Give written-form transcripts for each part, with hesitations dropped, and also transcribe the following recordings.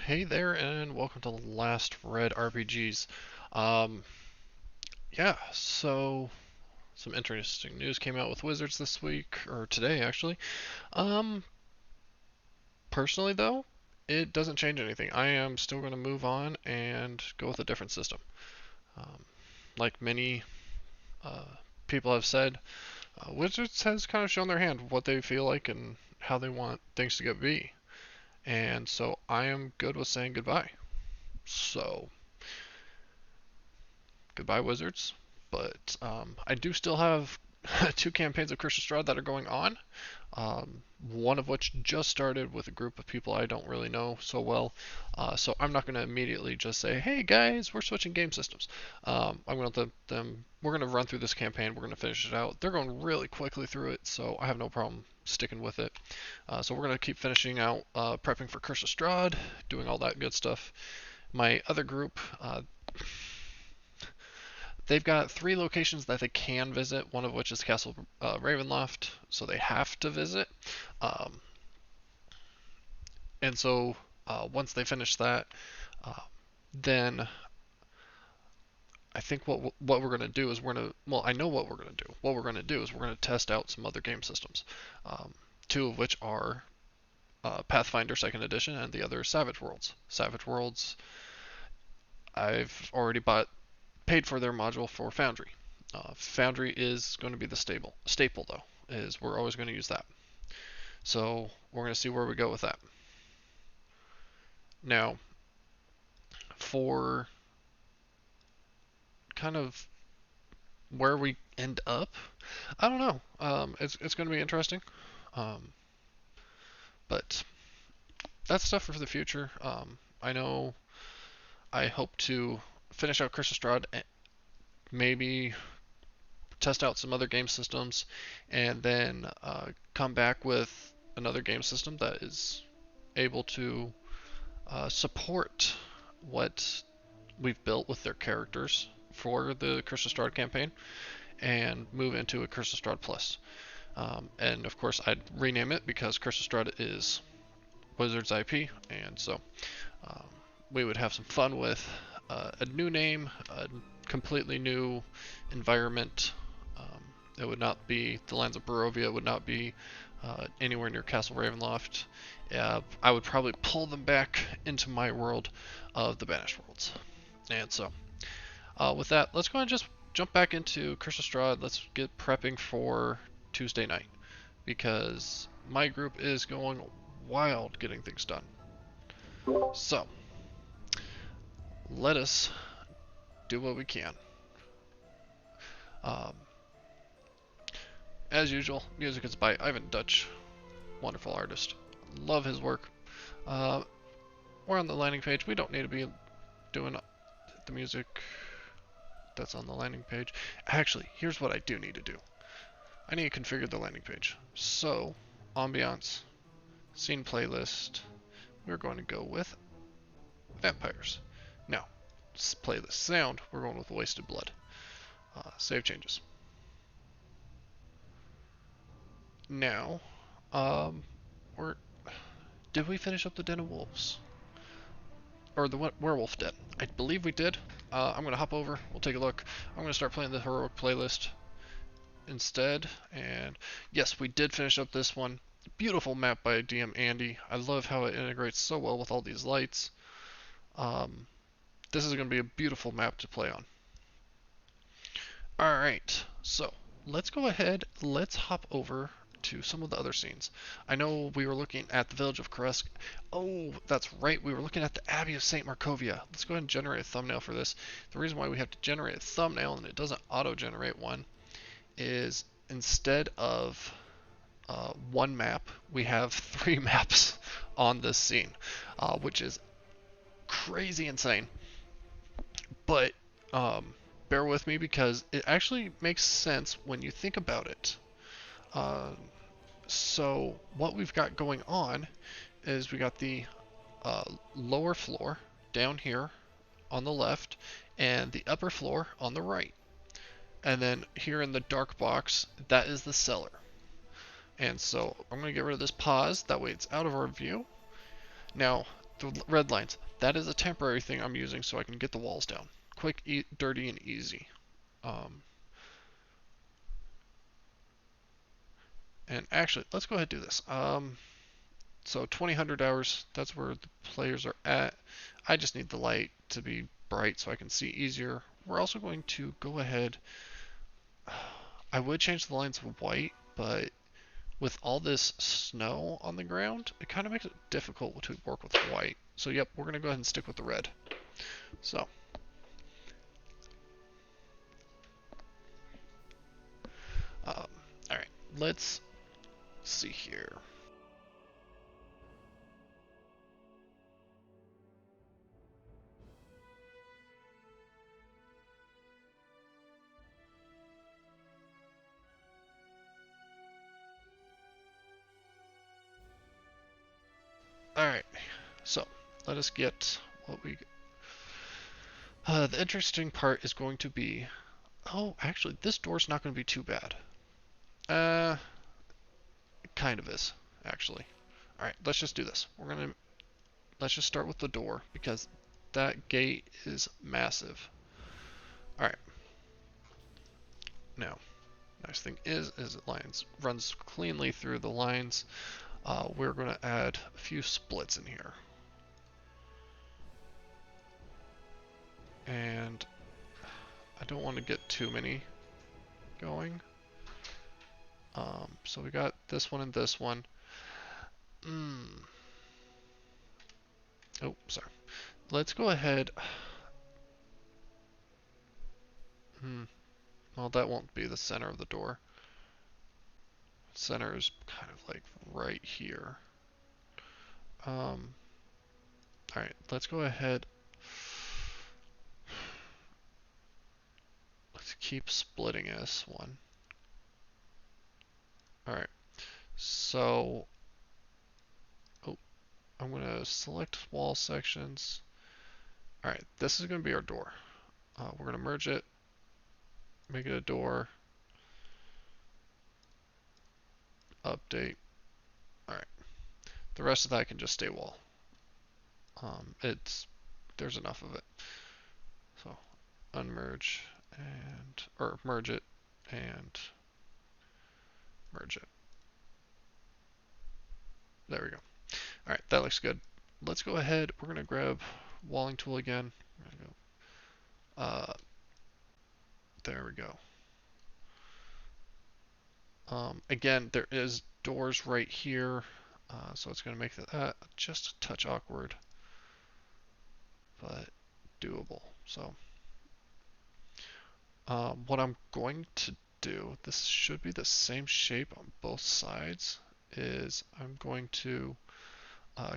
Hey there, and welcome to Last Red RPGs. Um, yeah, so some interesting news came out with Wizards this week, or today actually. Um, Personally though, it doesn't change anything. I am still going to move on and go with a different system. Um, like many uh, people have said, Wizards has kind of shown their hand what they feel like and how they want things to get be. And so I am good with saying goodbye. So goodbye, Wizards. But I do still have two campaigns of Curse of Strahd that are going on. One of which just started with a group of people I don't really know so well. So I'm not going to immediately just say, "Hey guys, we're switching game systems." I'm going to let them. We're going to run through this campaign. We're going to finish it out. They're going really quickly through it, so I have no problem sticking with it. So we're going to keep finishing out, prepping for Curse of Strahd, doing all that good stuff. My other group, they've got three locations that they can visit, one of which is Castle Ravenloft, so they have to visit. Um, and so once they finish that, uh, then I think what we're gonna do is we're gonna well I know what we're gonna do. What we're gonna do is we're gonna test out some other game systems, um, two of which are Pathfinder Second Edition and the other is Savage Worlds. Savage Worlds, I've already paid for their module for Foundry. Foundry is going to be the staple though, is we're always going to use that. So we're going to see where we go with that. Now, for kind of where we end up, I don't know. It's going to be interesting, um, but that's stuff for the future. I know I hope to finish out Curse of Strahd, maybe test out some other game systems, and then come back with another game system that is able to support what we've built with their characters for the Curse of Strahd campaign and move into a Curse of Strahd Plus. And of course, I'd rename it because Curse of Strahd is Wizards IP, and so um, we would have some fun with a new name, a completely new environment. Um, it would not be the lands of Barovia. It would not be anywhere near Castle Ravenloft. I would probably pull them back into my world of the Banished Worlds. And so, with that, let's go and just jump back into Curse of Strahd. Let's get prepping for Tuesday night because my group is going wild getting things done. So, let us do what we can. Um, as usual, music is by Ivan Dutch, wonderful artist. Love his work. Uh, we're on the landing page. We don't need to be doing the music that's on the landing page. Actually, here's what I do need to do. I need to configure the landing page. So, ambiance, scene playlist, we're going to go with vampires. Now, playlist sound, we're going with wasted blood. Save changes. Now, we're did we finish up the Den of Wolves? Or the Werewolf Den? I believe we did. I'm going to hop over. We'll take a look. I'm going to start playing the Heroic playlist instead. And yes, we did finish up this one. Beautiful map by DM Andy. I love how it integrates so well with all these lights. This is going to be a beautiful map to play on. Alright, so let's go ahead. Let's hop over to some of the other scenes. I know we were looking at the village of Krezk. Oh, that's right. We were looking at the Abbey of St. Markovia. Let's go ahead and generate a thumbnail for this. The reason why we have to generate a thumbnail and it doesn't auto-generate one is instead of one map, we have three maps on this scene, which is crazy insane. But bear with me because it actually makes sense when you think about it. Uh, so what we've got going on is we got the uh, lower floor down here on the left and the upper floor on the right. And then here in the dark box, that is the cellar. And so I'm going to get rid of this pause, that way it's out of our view. Now, The red lines. That is a temporary thing I'm using so I can get the walls down. Quick, dirty, and easy. Um, and actually, let's go ahead and do this. So 2000 hours, that's where the players are at. I just need the light to be bright so I can see easier. We're also going to go ahead. I would change the lines to white, but with all this snow on the ground, it kind of makes it difficult to work with white. So yep, we're going to go ahead and stick with the red. So, alright, let's see here. Alright, so let us get what we. The interesting part is going to be. Oh, actually, this door's not going to be too bad. It kind of is, actually. Alright, let's just do this. Let's just start with the door because that gate is massive. Alright, now, nice thing is it runs cleanly through the lines. We're going to add a few splits in here. And I don't want to get too many going. So we got this one and this one. Oh, sorry. Let's go ahead. Well, that won't be the center of the door. Center is kind of like right here. Alright, let's go ahead. Let's keep splitting this one. Alright, so I'm going to select wall sections. Alright, this is going to be our door. We're going to merge it, make it a door, update. Alright, the rest of that can just stay wall. There's enough of it. So unmerge or merge it and merge it. There we go. Alright, that looks good. Let's go ahead. We're going to grab walling tool again. There we go. Again, there is doors right here, so it's going to make that just a touch awkward, but doable. So what I'm going to do, this should be the same shape on both sides, is I'm going to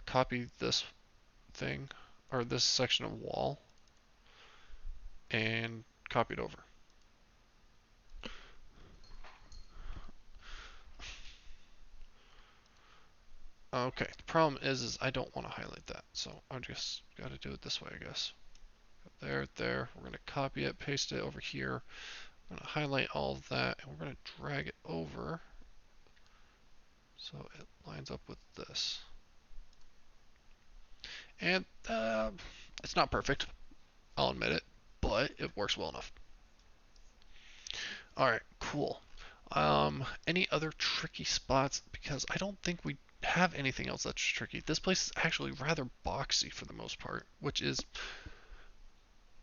copy this thing, or this section of wall, and copy it over. Okay, the problem is I don't want to highlight that, so I just got to do it this way, I guess. There. We're going to copy it, paste it over here. I'm going to highlight all of that, and we're going to drag it over so it lines up with this. And it's not perfect, I'll admit it, but it works well enough. Alright, cool. Any other tricky spots? Because I don't think we have anything else that's tricky. This place is actually rather boxy for the most part, which is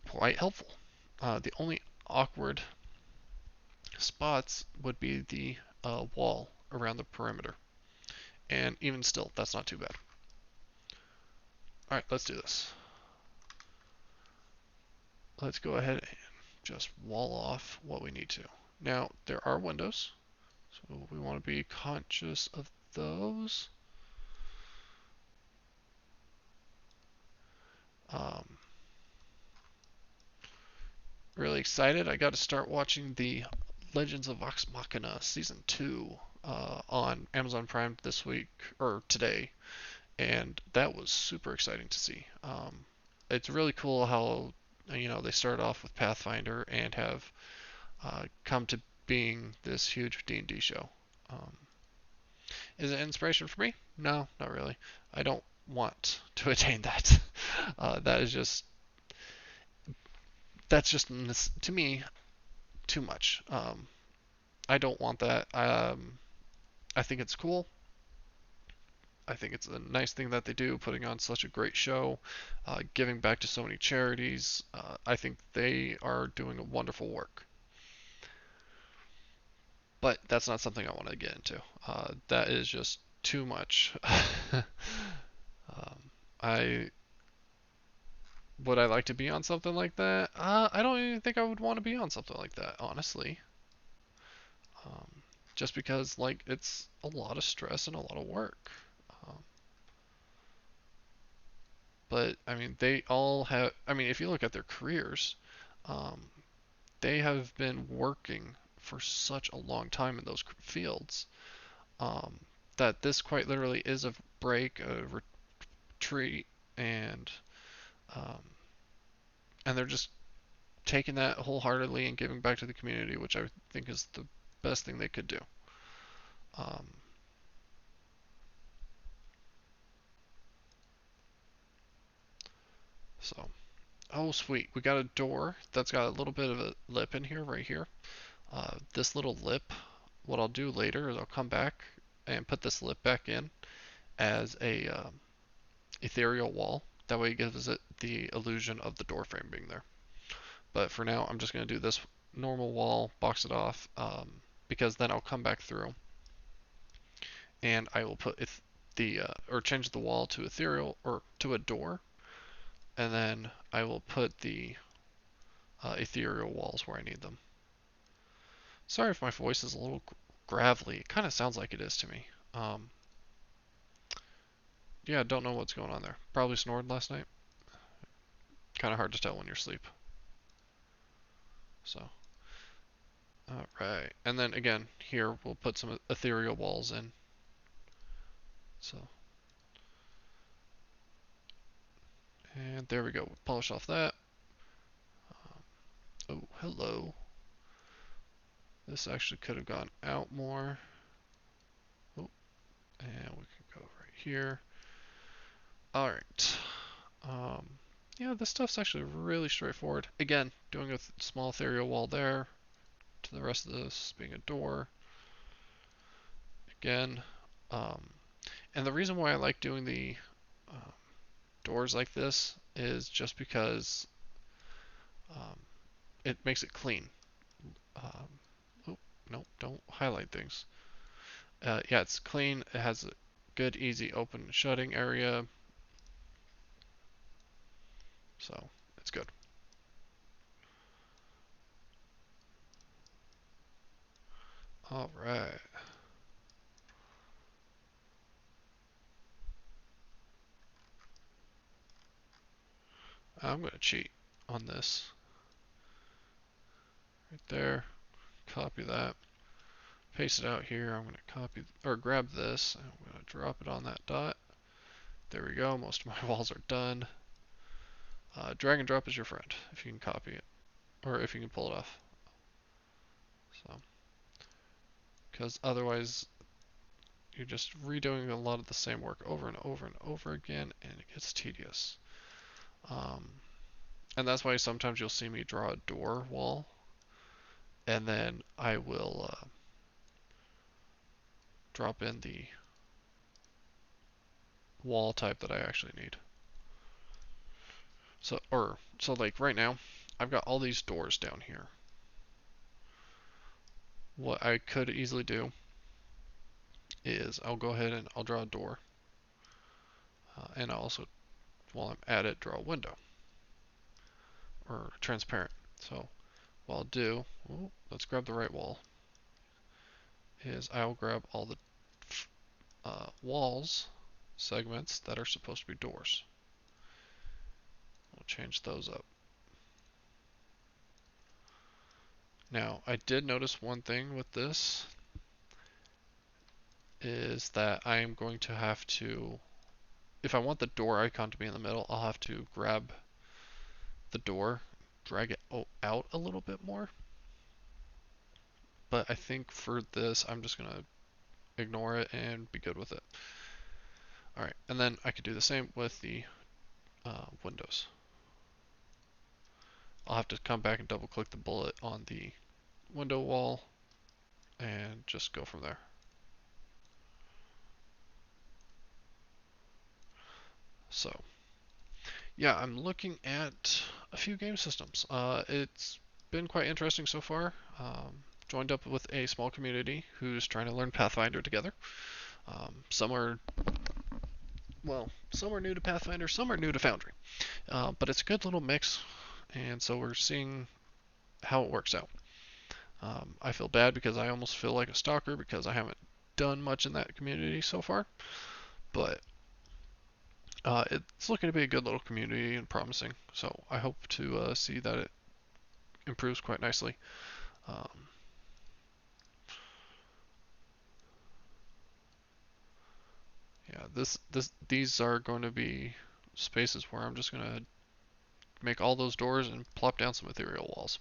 quite helpful. The only awkward spots would be the wall around the perimeter. And even still, that's not too bad. Alright, let's do this. Let's go ahead and just wall off what we need to. Now, there are windows, so we want to be conscious of those. Really excited. I got to start watching the Legends of Vox Machina Season 2 on Amazon Prime this week, or today, and that was super exciting to see. It's really cool how, they started off with Pathfinder and have come to being this huge D&D show. Is it inspiration for me? No, not really. I don't want to attain that. That is just that's just to me too much. I don't want that. I think it's cool. I think it's a nice thing that they do, putting on such a great show, giving back to so many charities. I think they are doing a wonderful work. But that's not something I want to get into. That is just too much. I would I like to be on something like that? I don't even think I would want to be on something like that, honestly. Um, just because like it's a lot of stress and a lot of work. Um, but I mean, they all have. I mean, if you look at their careers, um, they have been working for such a long time in those fields um, that this quite literally is a break, a retreat, and um, and they're just taking that wholeheartedly and giving back to the community, which I think is the best thing they could do. Um, so, oh sweet, we got a door that's got a little bit of a lip in here, right here. This little lip, what I'll do later is I'll come back and put this lip back in as a ethereal wall. That way it gives it the illusion of the door frame being there. But for now, I'm just going to do this normal wall, box it off, because then I'll come back through and I will put the or change the wall to ethereal or to a door, and then I will put the ethereal walls where I need them. Sorry if my voice is a little gravelly. It kind of sounds like it is to me. Yeah, don't know what's going on there. Probably snored last night. Kind of hard to tell when you're asleep. So, alright. And then again, here we'll put some ethereal walls in. So, and there we go. Polish off that. Oh, hello. This actually could have gone out more. Oh, and we can go right here. Alright. Um, yeah, this stuff's actually really straightforward. Again, doing a small ethereal wall there. To the rest of this being a door. Again. Um, and the reason why I like doing the uh, doors like this is just because um, it makes it clean. Um, oh, no, don't highlight things. Yeah, it's clean. It has a good, easy open and shutting area. So it's good. All right. I'm going to cheat on this right there. Copy that. Paste it out here. I'm going to copy or grab this. I'm going to drop it on that dot. There we go. Most of my walls are done. Drag and drop is your friend if you can copy it or if you can pull it off. So, because otherwise you're just redoing a lot of the same work over and over and over again, and it gets tedious. Um, and that's why sometimes you'll see me draw a door wall, and then I will drop in the wall type that I actually need. So like right now, I've got all these doors down here. What I could easily do is I'll go ahead and I'll draw a door, and I'll also, while I'm at it, draw a window or transparent. So what I'll do, ooh, let's grab the right wall, is I'll grab all the walls segments that are supposed to be doors. We'll change those up. Now, I did notice one thing with this is that I am going to have to, if I want the door icon to be in the middle, I'll have to grab the door, drag it out a little bit more. But I think for this, I'm just going to ignore it and be good with it. Alright, and then I could do the same with the windows. I'll have to come back and double click the bullet on the window wall and just go from there. So, yeah, I'm looking at a few game systems. It's been quite interesting so far. Joined up with a small community who's trying to learn Pathfinder together. Some are, well, some are new to Pathfinder, some are new to Foundry. But it's a good little mix, and so we're seeing how it works out. I feel bad because I almost feel like a stalker because I haven't done much in that community so far, but it's looking to be a good little community and promising. So I hope to see that it improves quite nicely. Um, yeah, these are going to be spaces where I'm just going to make all those doors and plop down some ethereal walls.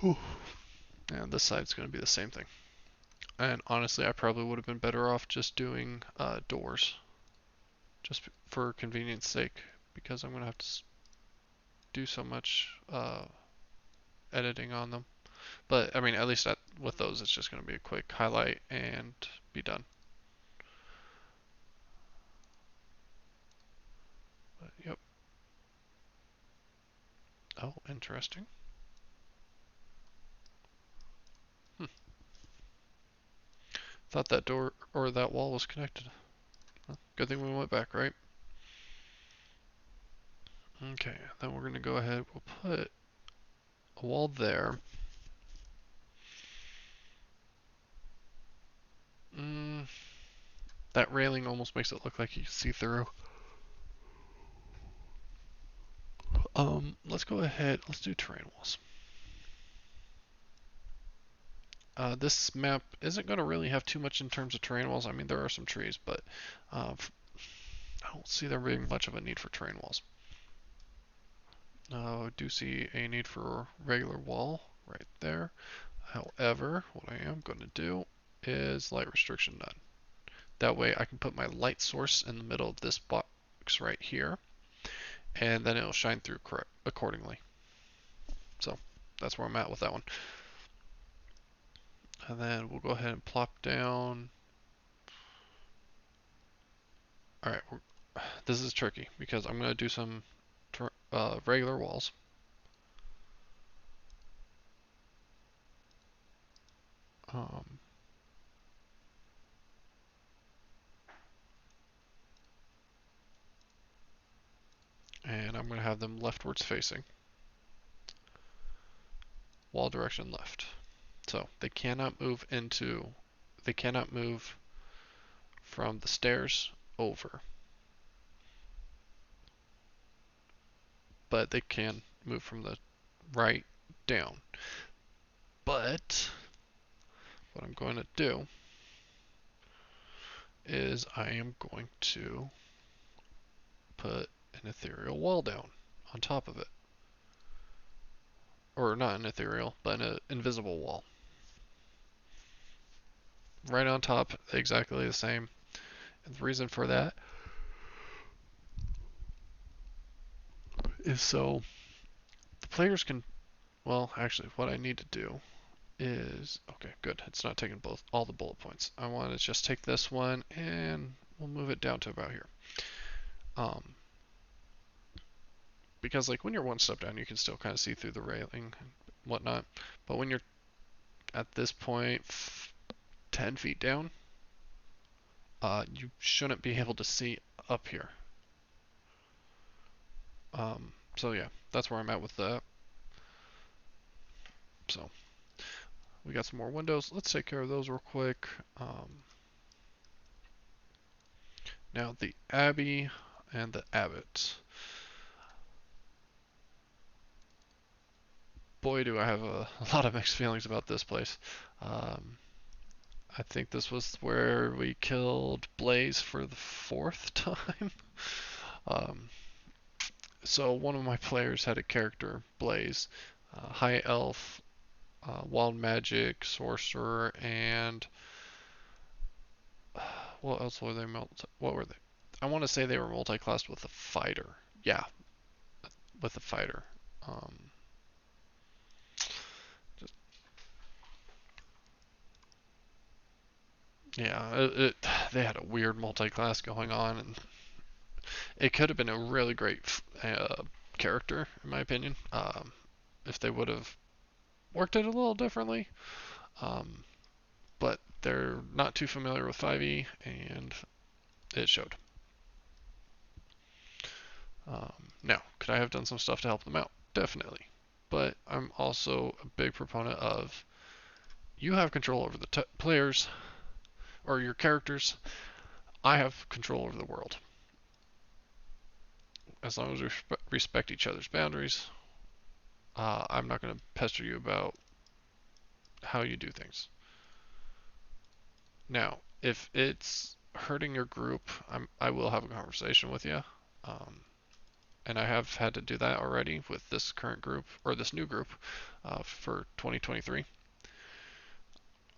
Whew. And this side's going to be the same thing. And honestly, I probably would have been better off just doing doors, just for convenience sake, because I'm going to have to do so much editing on them. But I mean, at least with those, it's just going to be a quick highlight and be done. But, yep. Oh, interesting. Hmm. Thought that door or that wall was connected. Well, good thing we went back, right? Okay, then we're going to go ahead. We'll put a wall there. Mm, that railing almost makes it look like you see through. Let's go ahead. Let's do terrain walls. This map isn't going to really have too much in terms of terrain walls. I mean, there are some trees, but I don't see there being much of a need for terrain walls. I do see a need for regular wall right there. However, what I am going to do is light restriction none. That way I can put my light source in the middle of this box right here, and then it'll shine through accordingly. So that's where I'm at with that one. And then we'll go ahead and plop down. Alright, this is tricky because I'm going to do some regular walls. Um, and I'm going to have them leftwards facing. Wall direction left. So they cannot move from the stairs over. But they can move from the right down. But what I'm going to do is I am going to put an ethereal wall down on top of it. Or not an ethereal, but an invisible wall. Right on top, exactly the same. And the reason for that is so the players can, well, actually, what I need to do is, okay, good. It's not taking all the bullet points. I want to just take this one and we'll move it down to about here. Because like when you're one step down, you can still kind of see through the railing and whatnot. But when you're at this point, 10 feet down, you shouldn't be able to see up here. So yeah, that's where I'm at with that. So we got some more windows. Let's take care of those real quick. Now the Abbey and the Abbot. Boy, do I have a lot of mixed feelings about this place. I think this was where we killed Blaze for the 4th time. So one of my players had a character, Blaze, high elf, wild magic, sorcerer, and what else were they? What were they? I want to say they were multi-classed with a fighter. Yeah, with a fighter. Um, just, yeah, they had a weird multi-class going on, and it could have been a really great character, in my opinion, if they would have worked it a little differently. Um, but they're not too familiar with 5e, and it showed. Now, could I have done some stuff to help them out? Definitely. But I'm also a big proponent of you have control over the players or your characters. I have control over the world. As long as we respect each other's boundaries, I'm not going to pester you about how you do things. Now, if it's hurting your group, I will have a conversation with you. Um, and I have had to do that already with this current group, or this new group, for 2023.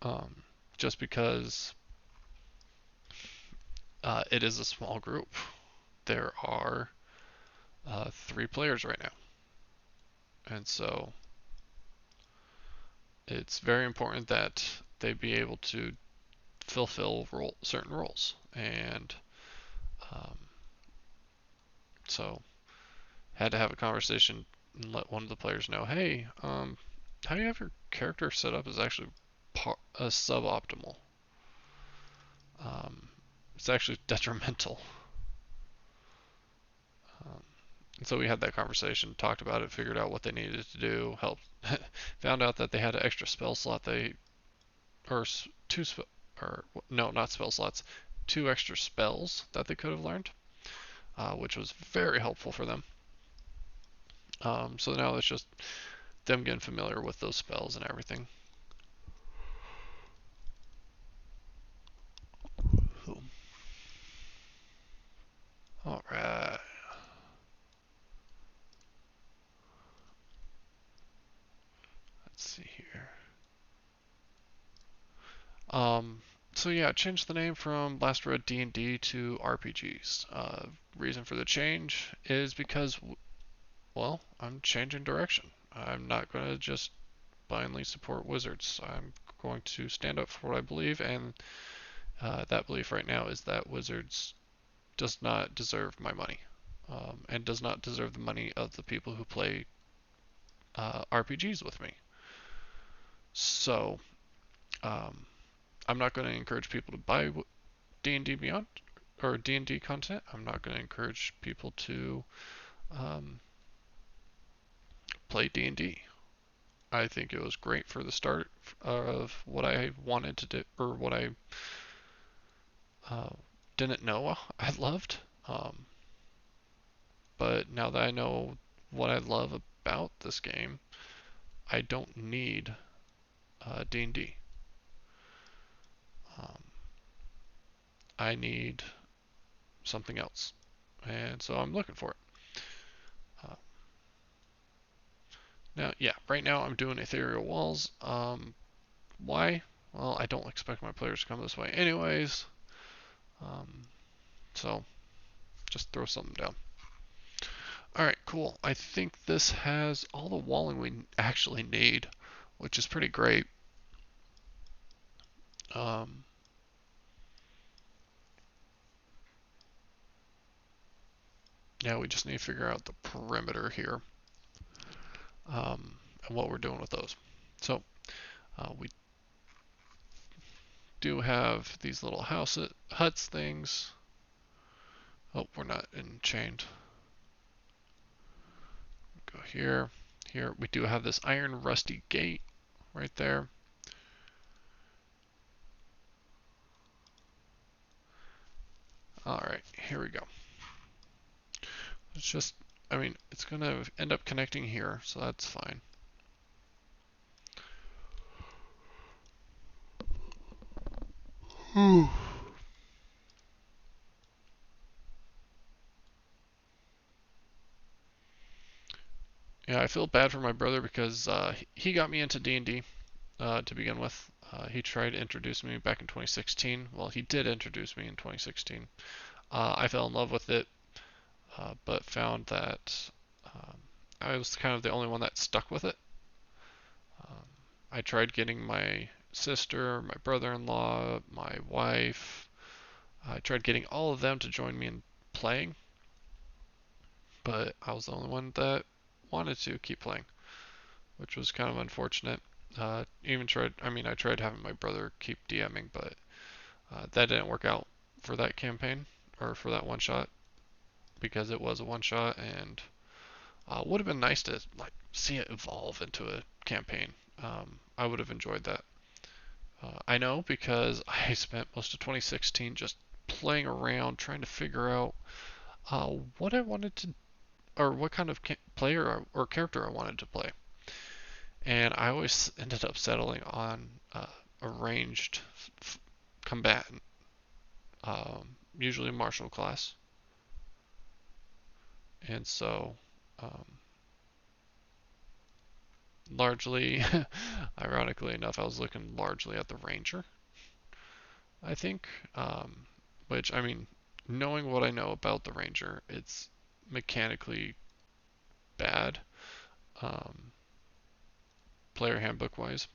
Um, just because it is a small group. There are 3 players right now. And so it's very important that they be able to fulfill certain roles. And um, so had to have a conversation and let one of the players know, hey, how you have your character set up is actually suboptimal. Um, it's actually detrimental. Um, and so we had that conversation, talked about it, figured out what they needed to do, helped, found out that they had an extra spell slot. Or or no, not spell slots, 2 extra spells that they could have learned, which was very helpful for them. So now it's just them getting familiar with those spells and everything. All right. Let's see here. Um, so yeah, changed the name from Last Red D&D to RPGs. Reason for the change is because, well, I'm changing direction. I'm not going to just blindly support wizards. I'm going to stand up for what I believe, and that belief right now is that wizards does not deserve my money, and does not deserve the money of the people who play RPGs with me. So, um, I'm not going to encourage people to buy D&D Beyond or D&D content. I'm not going to encourage people to um, play D&D. I think it was great for the start of what I wanted to do, or what I uh, didn't know I loved. Um, but now that I know what I love about this game, I don't need D&D. Um, I need something else, and so I'm looking for it. Uh, Now, yeah, right now I'm doing ethereal walls. Why? Well, I don't expect my players to come this way anyways. Um, so just throw something down. Alright, cool. I think this has all the walling we actually need, which is pretty great. Um, yeah, we just need to figure out the perimeter here, and what we're doing with those. So we do have these little huts things. Oh, we're not enchained. Go here. Here we do have this iron rusty gate right there. Alright, here we go. It's just, I mean, it's going to end up connecting here, so that's fine. Yeah, I feel bad for my brother because he got me into D&D to begin with. He tried to introduce me back in 2016. Well, he did introduce me in 2016. I fell in love with it, but found that um, I was kind of the only one that stuck with it. Um, I tried getting my sister, my brother-in-law, my wife. I tried getting all of them to join me in playing, but I was the only one that wanted to keep playing, which was kind of unfortunate. Even tried, I mean, I tried having my brother keep DMing, but that didn't work out for that campaign or for that one shot because it was a one shot and would have been nice to like see it evolve into a campaign. I would have enjoyed that. I know because I spent most of 2016 just playing around trying to figure out what I wanted to or what kind of player or character I wanted to play. And I always ended up settling on a ranged combatant, usually martial class. And so, um, largely, ironically enough, I was looking largely at the ranger, I think. Which, I mean, knowing what I know about the ranger, it's mechanically bad, um, player handbook wise.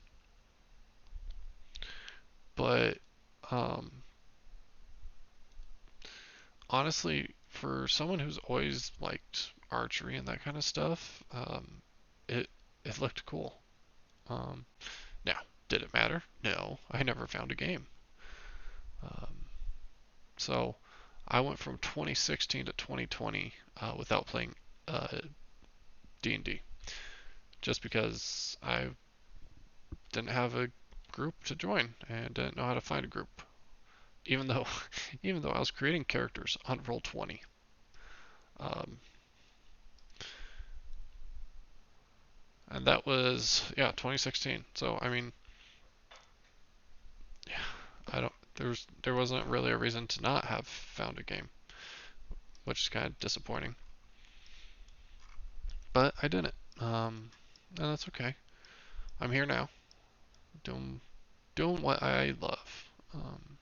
But um, honestly, for someone who's always liked archery and that kind of stuff, it it looked cool. Um, Now, did it matter? No, I never found a game. Um, so I went from 2016 to 2020 without playing D&D, just because I didn't have a group to join and didn't know how to find a group. Even though, even though I was creating characters on Roll20. Um, and that was, yeah, 2016. So I mean, yeah, I don't. There wasn't really a reason to not have found a game, which is kind of disappointing. But I didn't. And that's okay. I'm here now, doing doing what I love. Um,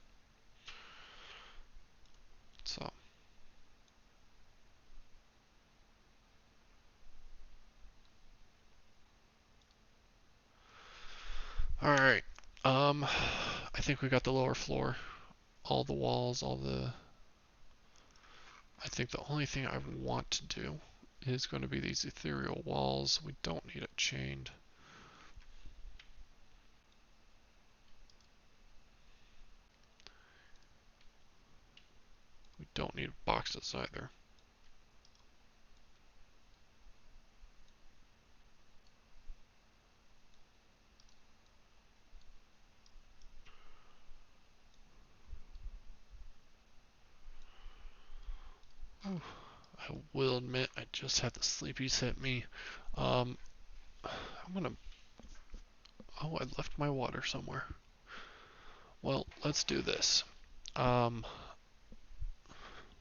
so all right. I think we got the lower floor, all the walls, all the. I think the only thing I want to do is going to be these ethereal walls. We don't need it chained. We don't need boxes either. Ooh, I will admit I just had the sleepies hit me. Um, I'm gonna. Oh, I left my water somewhere. Well, let's do this. Um,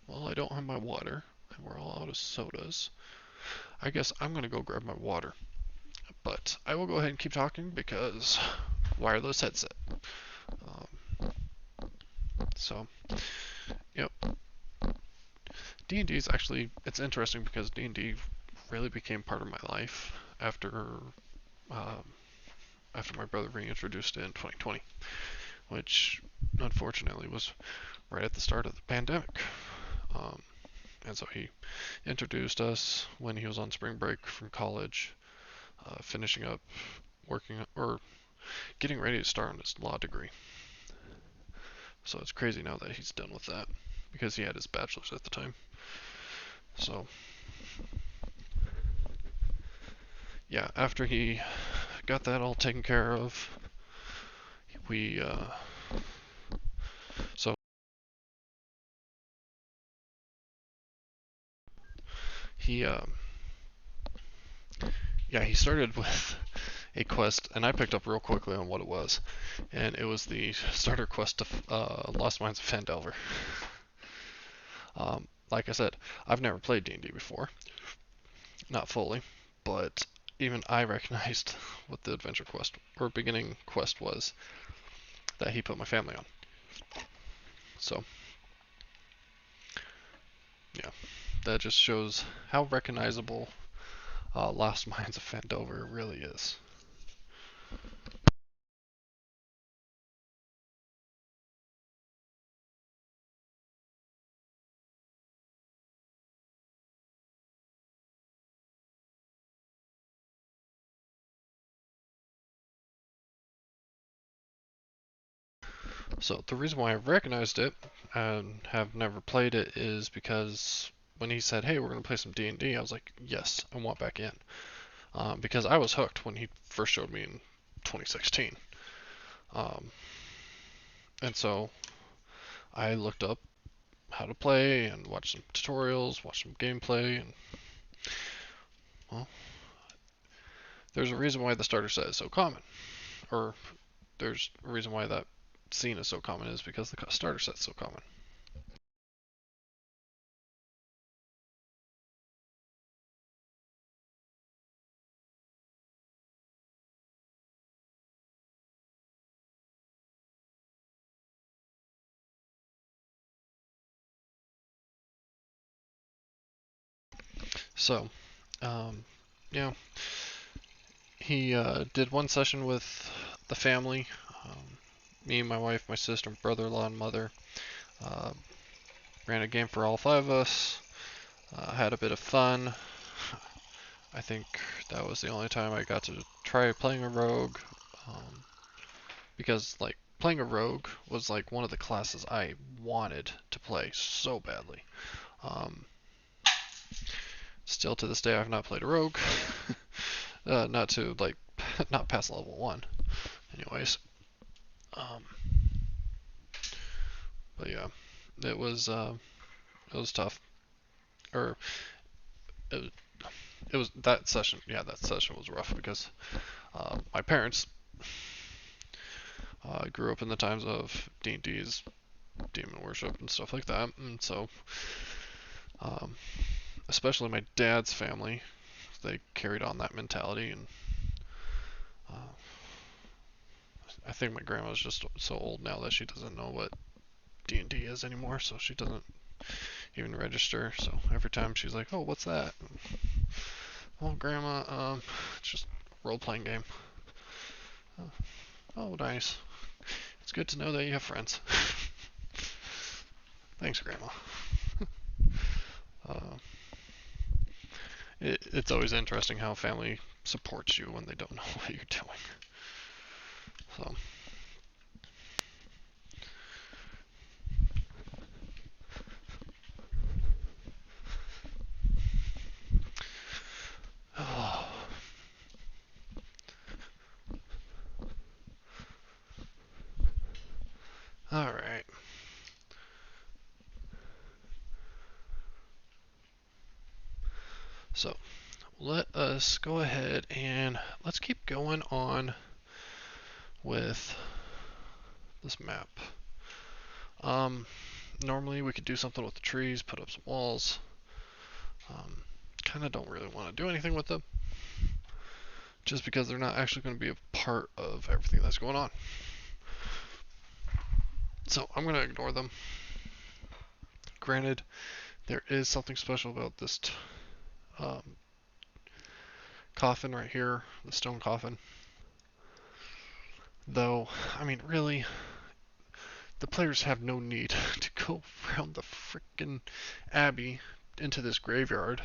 well, I don't have my water, and we're all out of sodas. I guess I'm gonna go grab my water. But I will go ahead and keep talking because wireless headset. Um, so, yep. D&D is actually it's interesting because D&D really became part of my life um, after my brother reintroduced it in 2020, which unfortunately was right at the start of the pandemic. Um, and so he introduced us when he was on spring break from college, finishing up working or getting ready to start on his law degree. So it's crazy now that he's done with that because he had his bachelor's at the time. So yeah, after he got that all taken care of, we so he yeah, he started with a quest, and I picked up real quickly on what it was, and it was the starter quest of Lost Mines of Phandelver. Like I said, I've never played D&D before, not fully, but even I recognized what the adventure quest or beginning quest was that he put my family on. So, yeah, that just shows how recognizable Lost Mines of Fandover really is. So the reason why I recognized it and have never played it is because when he said, "Hey, we're gonna play some D&D," I was like, "Yes, I want back in," because I was hooked when he first showed me in 2016, um, and so I looked up how to play and watched some tutorials, watched some gameplay, and well, there's a reason why the starter set is so common, or there's a reason why that scene is so common is because the starter set's so common. So, um, yeah, he did one session with the family, me, my wife, my sister, brother-in-law, and mother. Uh, ran a game for all five of us. Had a bit of fun. I think that was the only time I got to try playing a rogue, because like playing a rogue was like one of the classes I wanted to play so badly. Um, Still to this day, I've not played a rogue. Not to like, not past level 1. Anyways, um, but yeah, it was tough. Or it, it was that session. Yeah, that session was rough because my parents grew up in the times of D&D's demon worship and stuff like that, and so um, especially my dad's family, they carried on that mentality, and uh, I think my grandma's just so old now that she doesn't know what D&D is anymore, so she doesn't even register. So every time she's like, "Oh, what's that?" "Oh, grandma, it's just a role-playing game." "Oh, oh, nice. It's good to know that you have friends." "Thanks, grandma." uh, it's always interesting how family supports you when they don't know what you're doing. So, all right. So let us go ahead and let's keep going on with this map. Um, Normally we could do something with the trees, put up some walls. Um, kind of don't really want to do anything with them, just because they're not actually going to be a part of everything that's going on. So I'm going to ignore them. Granted, there is something special about this um, coffin right here, the stone coffin. Though, I mean, really, the players have no need to go around the frickin' abbey into this graveyard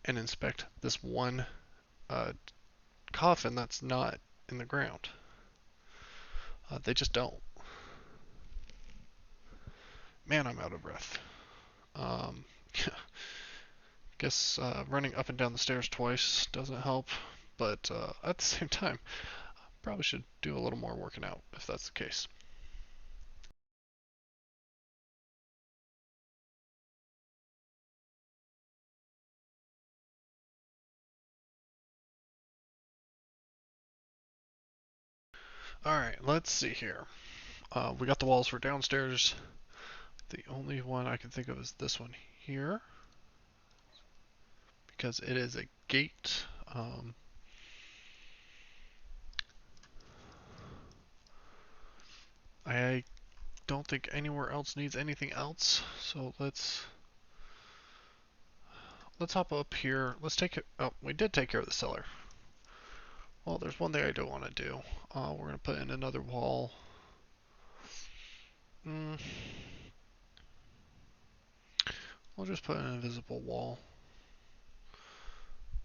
and inspect this one uh, coffin that's not in the ground. They just don't. Man, I'm out of breath. Um, guess running up and down the stairs twice doesn't help, but at the same time, probably should do a little more working out if that's the case. Alright, let's see here. We got the walls for downstairs. The only one I can think of is this one here, because it is a gate. Um, I don't think anywhere else needs anything else, so let's hop up here. Let's take it. Oh, we did take care of the cellar. Well, there's one thing I do want to do. We're gonna put in another wall. Mm, we'll just put an invisible wall.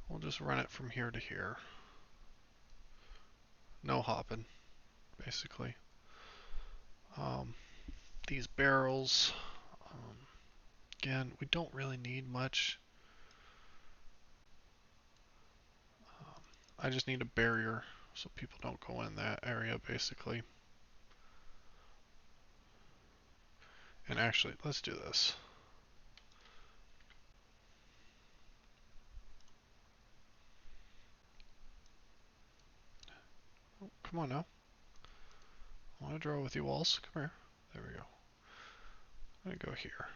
We'll just run it from here to here. No hopping, basically. Um, these barrels. Um, Again, we don't really need much. I just need a barrier so people don't go in that area, basically. And actually, let's do this. Oh, come on now. I want to draw with you walls. Come here. There we go. I'm going to go here.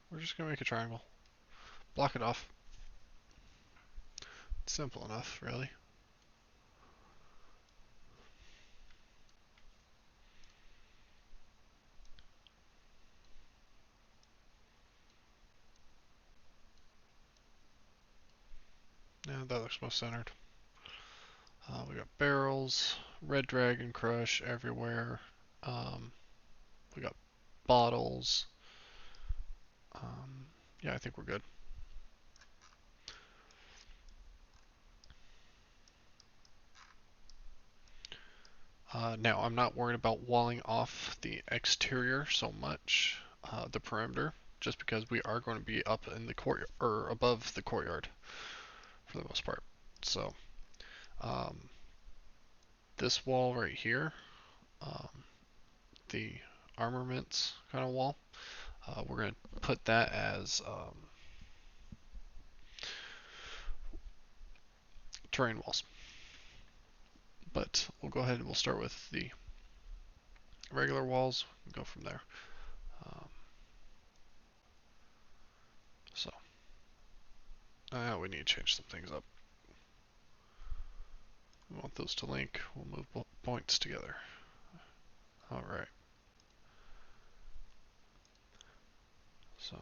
We're just going to make a triangle. Block it off. Simple enough, really. Yeah, that looks most centered. We got barrels, red dragon crush everywhere. We got bottles. Yeah, I think we're good. Now, I'm not worried about walling off the exterior so much, the perimeter, just because we are going to be up in the courtyard, or above the courtyard, for the most part. So, um, this wall right here, um, the armaments kind of wall, we're going to put that as terrain walls. But we'll go ahead and we'll start with the regular walls and go from there. Um, so, we need to change some things up. We want those to link. We'll move points together. Alright. So,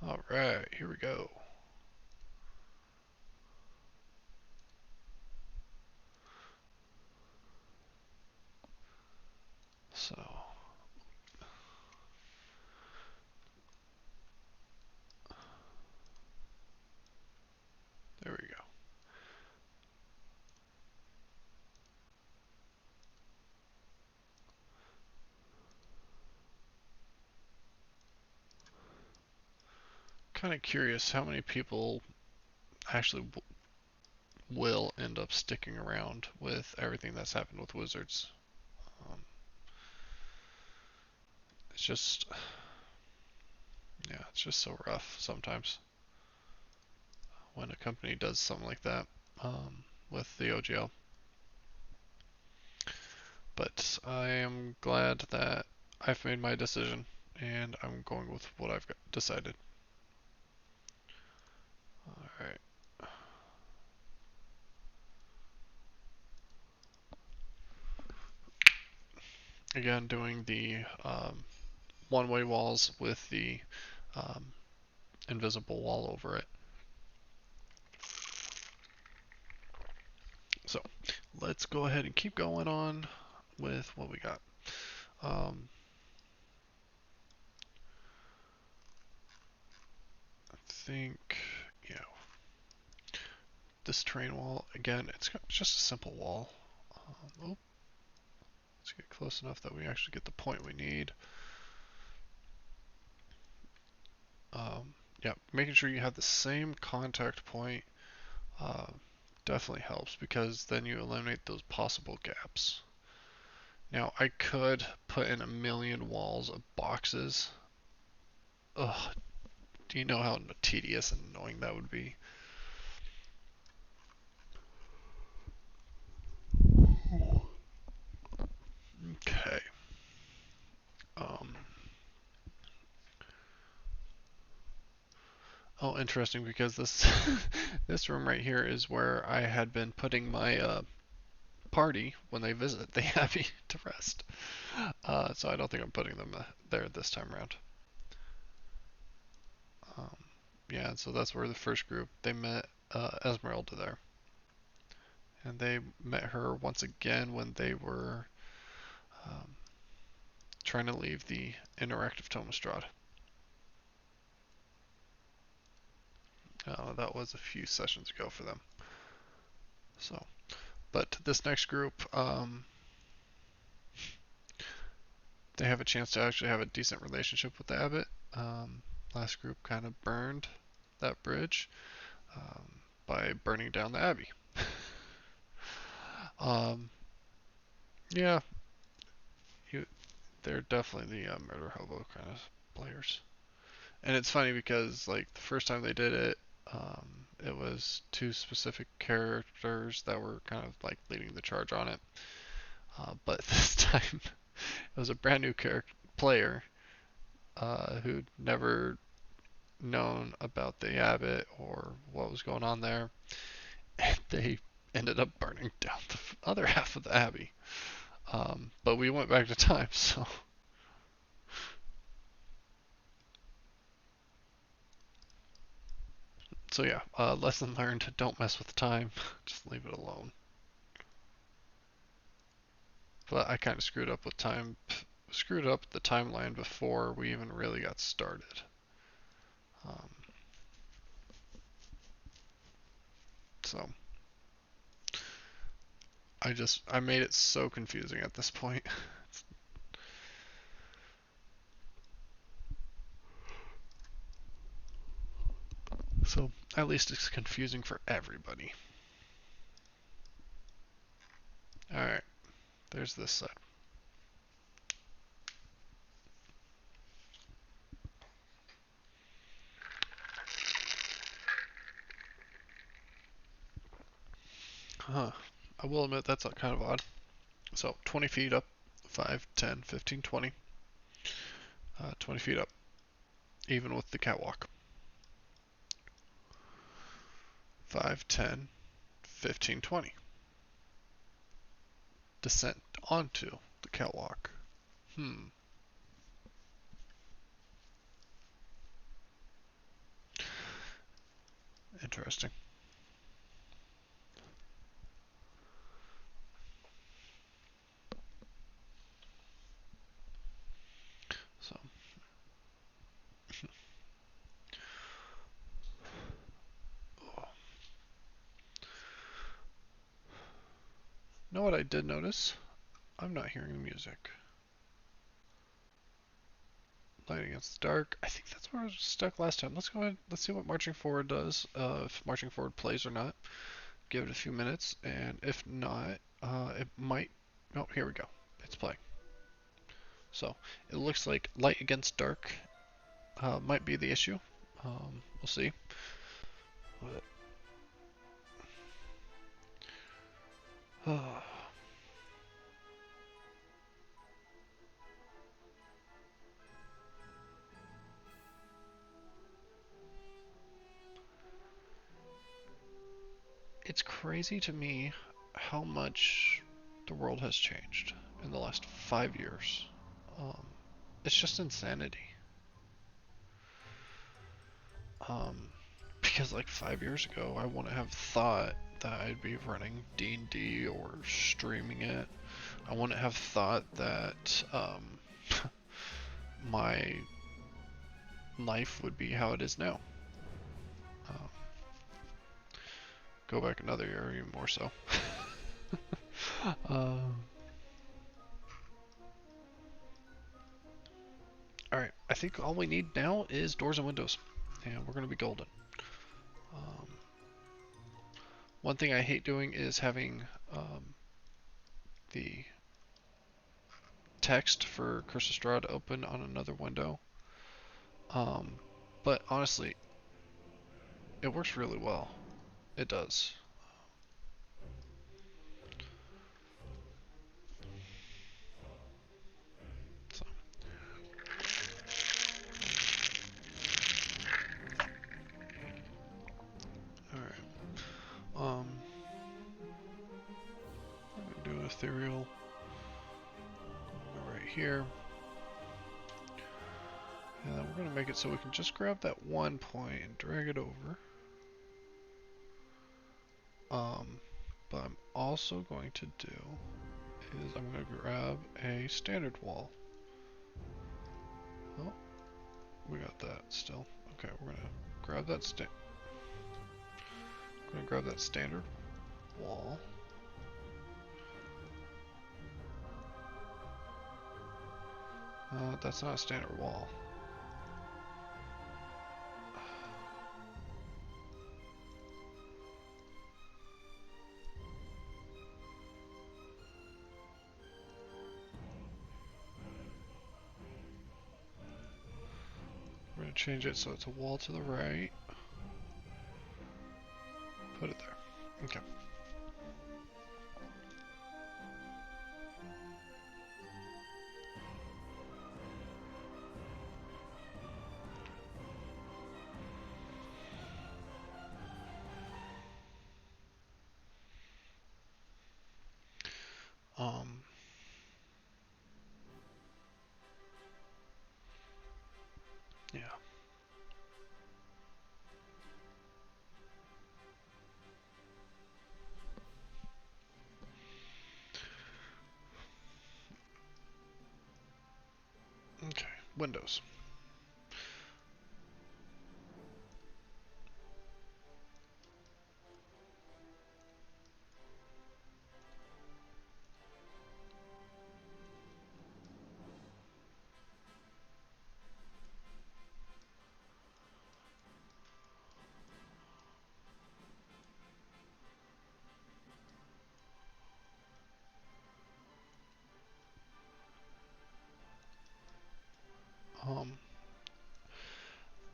alright, here we go. So, there we go. Kind of curious how many people actually will end up sticking around with everything that's happened with Wizards. Um, it's just, yeah, it's just so rough sometimes when a company does something like that with the OGL. But I am glad that I've made my decision and I'm going with what I've decided. Alright. Again, doing the one-way walls with the um, invisible wall over it. So let's go ahead and keep going on with what we got. I think, you know, this terrain wall, again, it's just a simple wall. Oh, let's get close enough that we actually get the point we need. Yeah, making sure you have the same contact point uh, definitely helps because then you eliminate those possible gaps. Now, I could put in a million walls of boxes. Ugh, do you know how tedious and annoying that would be? Okay. Oh, interesting, because this this room right here is where I had been putting my party when they visit the Abbey to rest. So I don't think I'm putting them there this time around. Um, yeah, so that's where the first group they met Esmeralda there, and they met her once again when they were um, trying to leave the interactive Count Strahd. That was a few sessions ago for them. So, but this next group, they have a chance to actually have a decent relationship with the abbot. Last group kind of burned that bridge by burning down the abbey. um, yeah, you, they're definitely the murder hobo kind of players. And it's funny because like the first time they did it, it was two specific characters that were kind of like leading the charge on it. But this time it was a brand new player who'd never known about the abbot or what was going on there. And they ended up burning down the other half of the abbey. But we went back to time, so. So yeah, lesson learned: don't mess with time. Just leave it alone. But I kind of screwed up the timeline before we even really got started. Um, so I made it so confusing at this point. So at least it's confusing for everybody. All right, there's this side. Huh. I will admit that's kind of odd. So 20 feet up, 5, 10, 15, 20. 20 feet up, even with the catwalk. 5, 10, 15, 20. Descent onto the catwalk. Hmm. Interesting. So, oh. Know what I did notice? I'm not hearing the music. Light against the dark. I think that's where I was stuck last time. Let's go ahead. Let's see what marching forward does. If marching forward plays or not. Give it a few minutes, and if not, it might. Oh, here we go. It's playing. So it looks like light against dark might be the issue. We'll see. It's crazy to me how much the world has changed in the last 5 years. Um, it's just insanity. Um, because like 5 years ago, I wouldn't have thought that I'd be running D&D or streaming it. I wouldn't have thought that my life would be how it is now. Um, go back another year, even more so. Alright, I think all we need now is doors and windows, and we're going to be golden. Um, one thing I hate doing is having the text for Curse of Strahd open on another window. Um, but honestly, it works really well. It does. So. ethereal right here. And then we're going to make it so we can just grab that one point and drag it over. But I'm also going to do is I'm going to grab a standard wall. Oh, we got that still. Okay, we're going to grab that standard wall. That's not a standard wall. We're going to change it so it's a wall to the right. Put it there. Okay. Yeah. Okay, windows.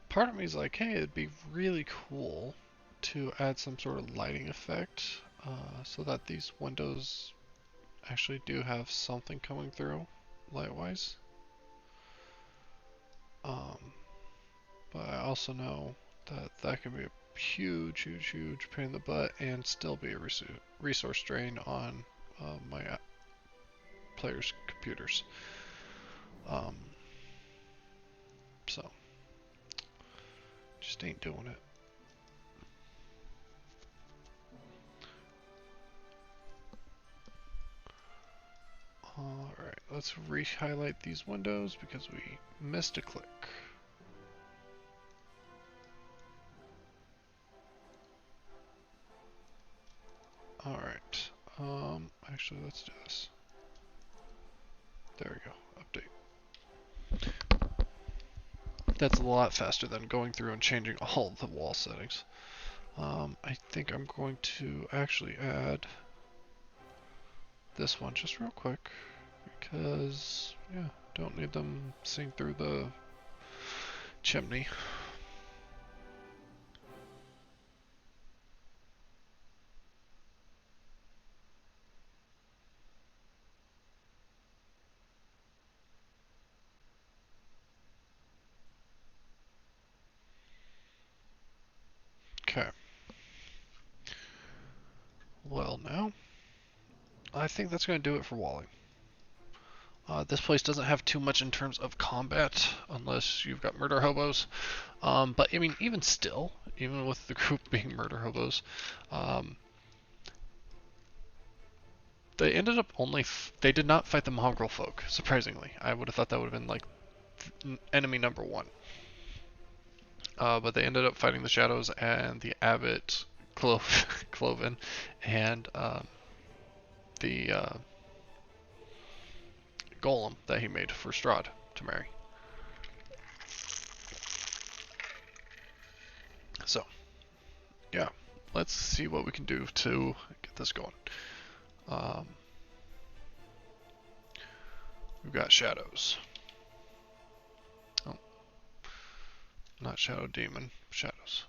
Part of me is like, hey, it'd be really cool to add some sort of lighting effect so that these windows actually do have something coming through light-wise. But I also know that that can be a huge, huge, huge pain in the butt and still be a resource drain on my players' computers. So, just ain't doing it. Alright, let's re-highlight these windows because we missed a click. Alright, actually let's do this. There we go, update. That's a lot faster than going through and changing all the wall settings. I think I'm going to actually add this one just real quick because, yeah, don't need them seeing through the chimney. Okay. Well, now, I think that's going to do it for walling. This place doesn't have too much in terms of combat, unless you've got murder hobos. But, I mean, even still, even with the group being murder hobos, they ended up they did not fight the mongrel folk, surprisingly. I would have thought that would have been, like, enemy number one. But they ended up fighting the shadows and the abbot, Cloven, and the golem that he made for Strahd to marry. So, yeah, let's see what we can do to get this going. We've got shadows. Oh, not shadow demon, shadows.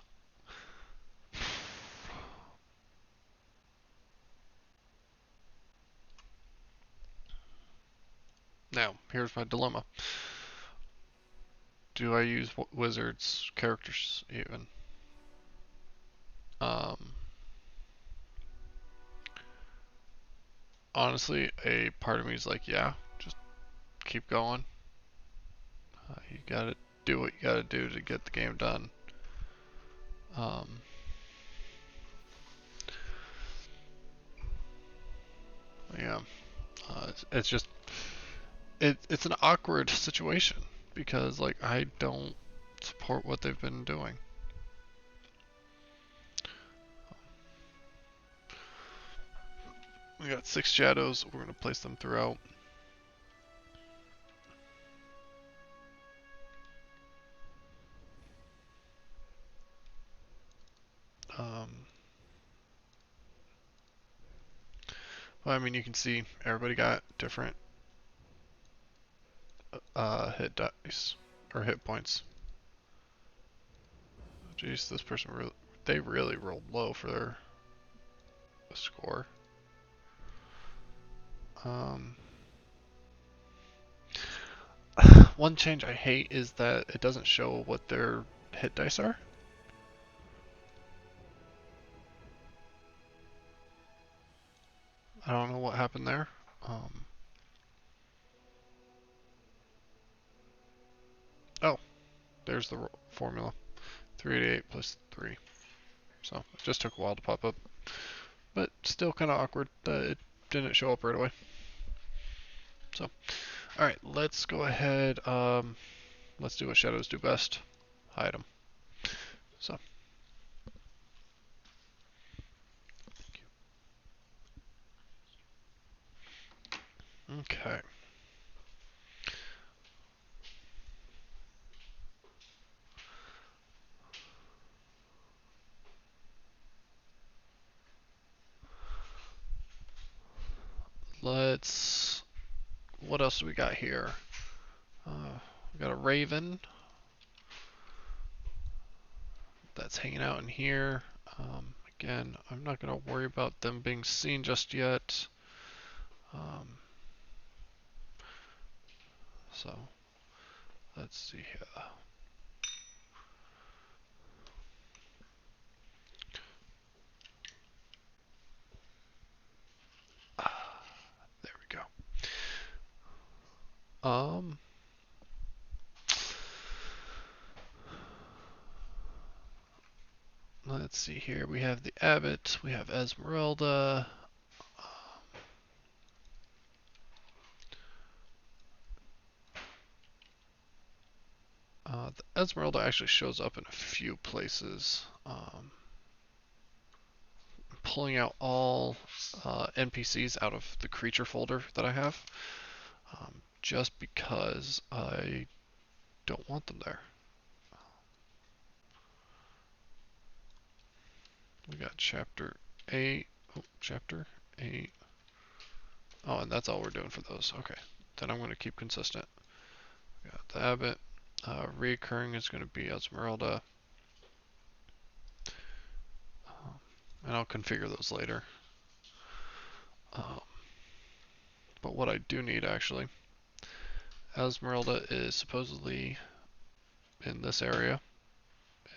Now, here's my dilemma. Do I use wizards characters even? honestly, a part of me is like, yeah, just keep going. You gotta do what you gotta do to get the game done. Um, yeah, it's just it's an awkward situation because like I don't support what they've been doing. We got 6 shadows. We're gonna place them throughout. Um, well, I mean, you can see everybody got different hit dice or hit points. Jeez, this person really they really rolled low for their score. Um, one change I hate is that it doesn't show what their hit dice are. I don't know what happened there. Um, oh, there's the formula. 388 plus 3. So it just took a while to pop up. But still kind of awkward that it didn't show up right away. So, alright, let's go ahead. Let's do what shadows do best. Hide them. So, okay. Let's. What else do we got here? We got a raven that's hanging out in here. Again, I'm not going to worry about them being seen just yet. Um, so, let's see here. There we go. Let's see here. We have the abbot. We have Esmeralda. The Esmeralda actually shows up in a few places. Pulling out all NPCs out of the creature folder that I have, just because I don't want them there. We got chapter 8. Oh, chapter 8. Oh, and that's all we're doing for those. Okay. Then I'm going to keep consistent. We got the abbot. Reoccurring is going to be Esmeralda. And I'll configure those later. But what I do need actually, Esmeralda is supposedly in this area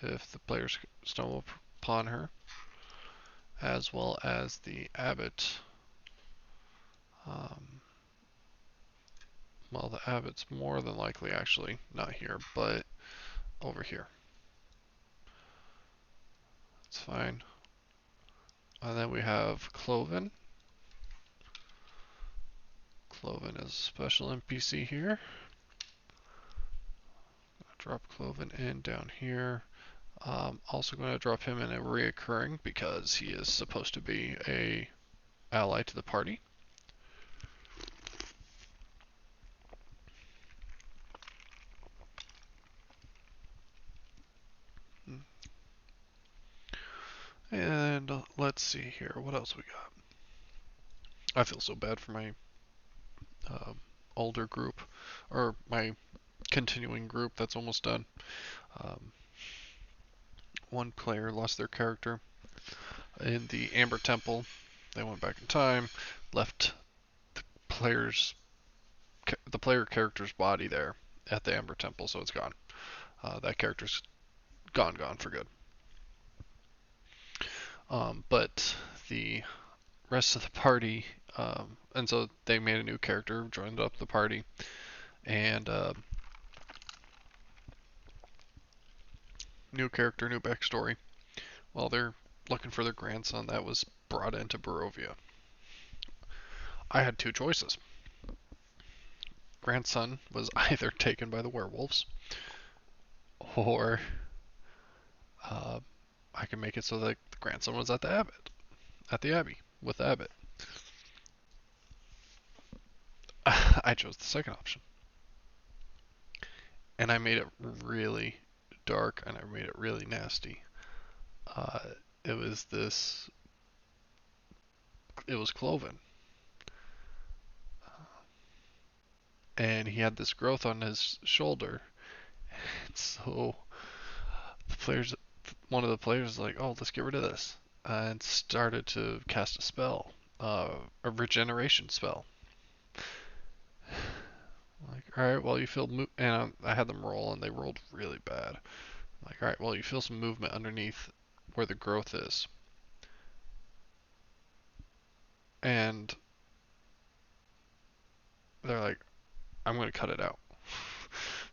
if the players stumble upon her, as well as the abbot. Well, the abbot's more than likely actually not here, but over here. That's fine. And then we have Cloven. Cloven is a special NPC here. Drop Cloven in down here. Also going to drop him in a reoccurring because he is supposed to be a ally to the party. And let's see here. What else we got? I feel so bad for my older group, or my continuing group that's almost done. Um, one player lost their character in the Amber Temple. They went back in time, left the player character's body there at the Amber Temple, so it's gone. That character's gone for good. But the rest of the party, and so they made a new character, joined up the party, and new character, new backstory. While they're looking for their grandson that was brought into Barovia. I had two choices. Grandson was either taken by the werewolves, or uh, I could make it so that the grandson was at the abbey with the abbot. I chose the second option, and I made it really dark and I made it really nasty. Uh, it was this. It was Cloven, and he had this growth on his shoulder. And so the players, one of the players, was like, "Oh, let's get rid of this," and started to cast a spell, a regeneration spell. Like, all right, well, you feel and I had them roll, and they rolled really bad. Like, all right, well, you feel some movement underneath where the growth is, and they're like, I'm gonna cut it out.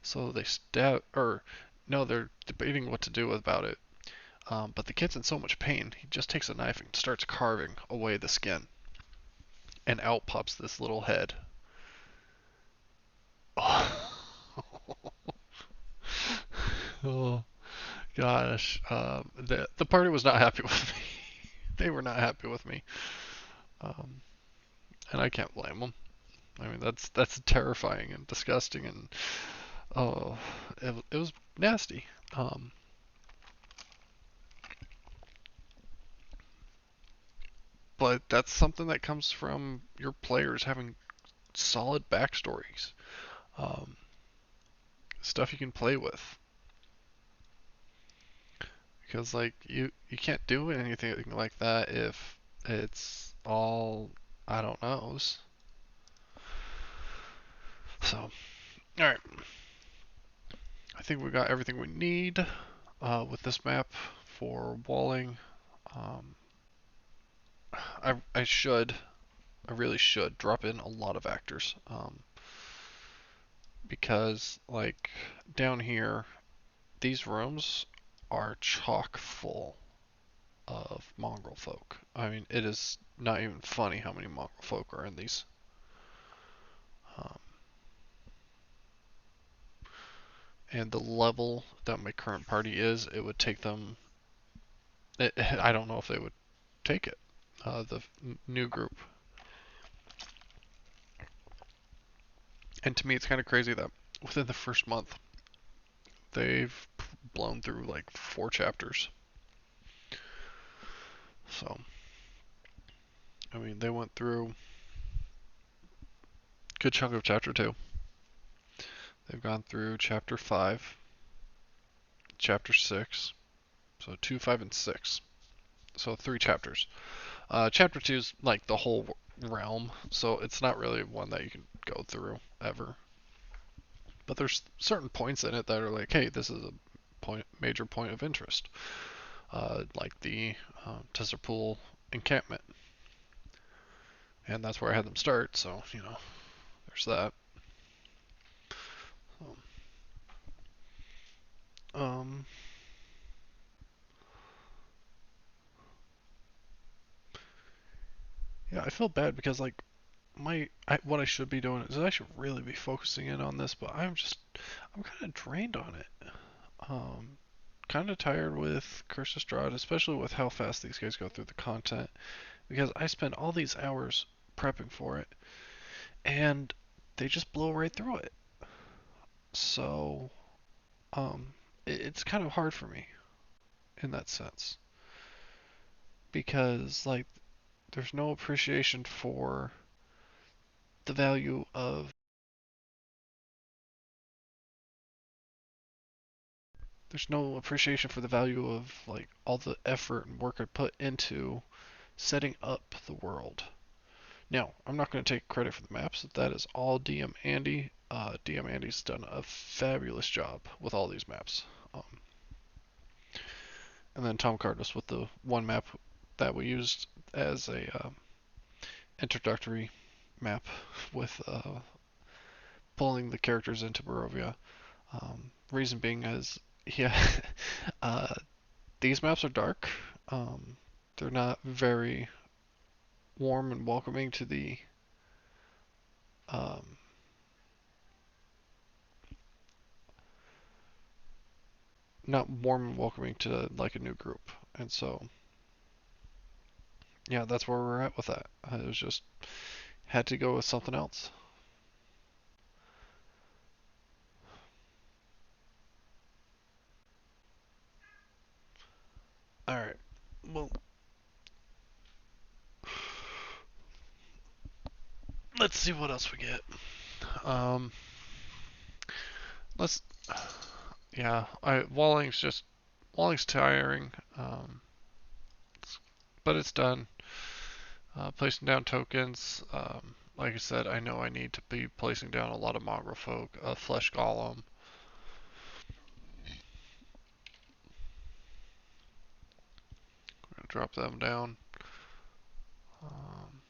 So they stab, or no, they're debating what to do about it. But the kid's in so much pain, he just takes a knife and starts carving away the skin, and out pops this little head. Oh gosh, the party was not happy with me. They were not happy with me, um, and I can't blame them. I mean, that's terrifying and disgusting, and oh, it was nasty. But that's something that comes from your players having solid backstories, um, stuff you can play with. Because like you can't do anything like that if it's all I don't knows. So, all right, I think we got everything we need with this map for walling. Um, I should, I really should drop in a lot of actors, because like down here, these rooms are chock full of mongrel folk. I mean, it is not even funny how many mongrel folk are in these. Um, and the level that my current party is, it would take them. I don't know if they would take it. The new group. And to me, it's kind of crazy that within the first month, they've blown through like 4 chapters. So, I mean, they went through a good chunk of chapter 2. They've gone through chapter 5, chapter 6, so 2, 5, and 6. So 3 chapters. Chapter 2 is like the whole realm, so it's not really one that you can go through ever. But there's certain points in it that are like, hey, this is a major point of interest, like the Tesserpool encampment, and that's where I had them start. So there's that. Um, yeah, I feel bad because like what I should be doing is I should really be focusing in on this, but I'm kind of drained on it. Um, Kind of tired with Curse of Strahd, especially with how fast these guys go through the content, because I spend all these hours prepping for it, and they just blow right through it. So, it's kind of hard for me in that sense, because like there's no appreciation for the value of there's no appreciation for the value of like all the effort and work I put into setting up the world. Now, I'm not going to take credit for the maps. That is all DM Andy. DM Andy's done a fabulous job with all these maps. And then Tom Cardis with the one map that we used as a introductory map with pulling the characters into Barovia. Reason being is, yeah, uh, these maps are dark. They're not very warm and welcoming to the um, not warm and welcoming to like a new group, and so yeah, that's where we're at with that. It was just had to go with something else. All right, well, let's see what else we get. Um, let's yeah, Walling's tiring, but it's done. Placing down tokens. Like I said, I know I need to be placing down a lot of mongrel folk, a flesh golem. Gonna drop them down. Um,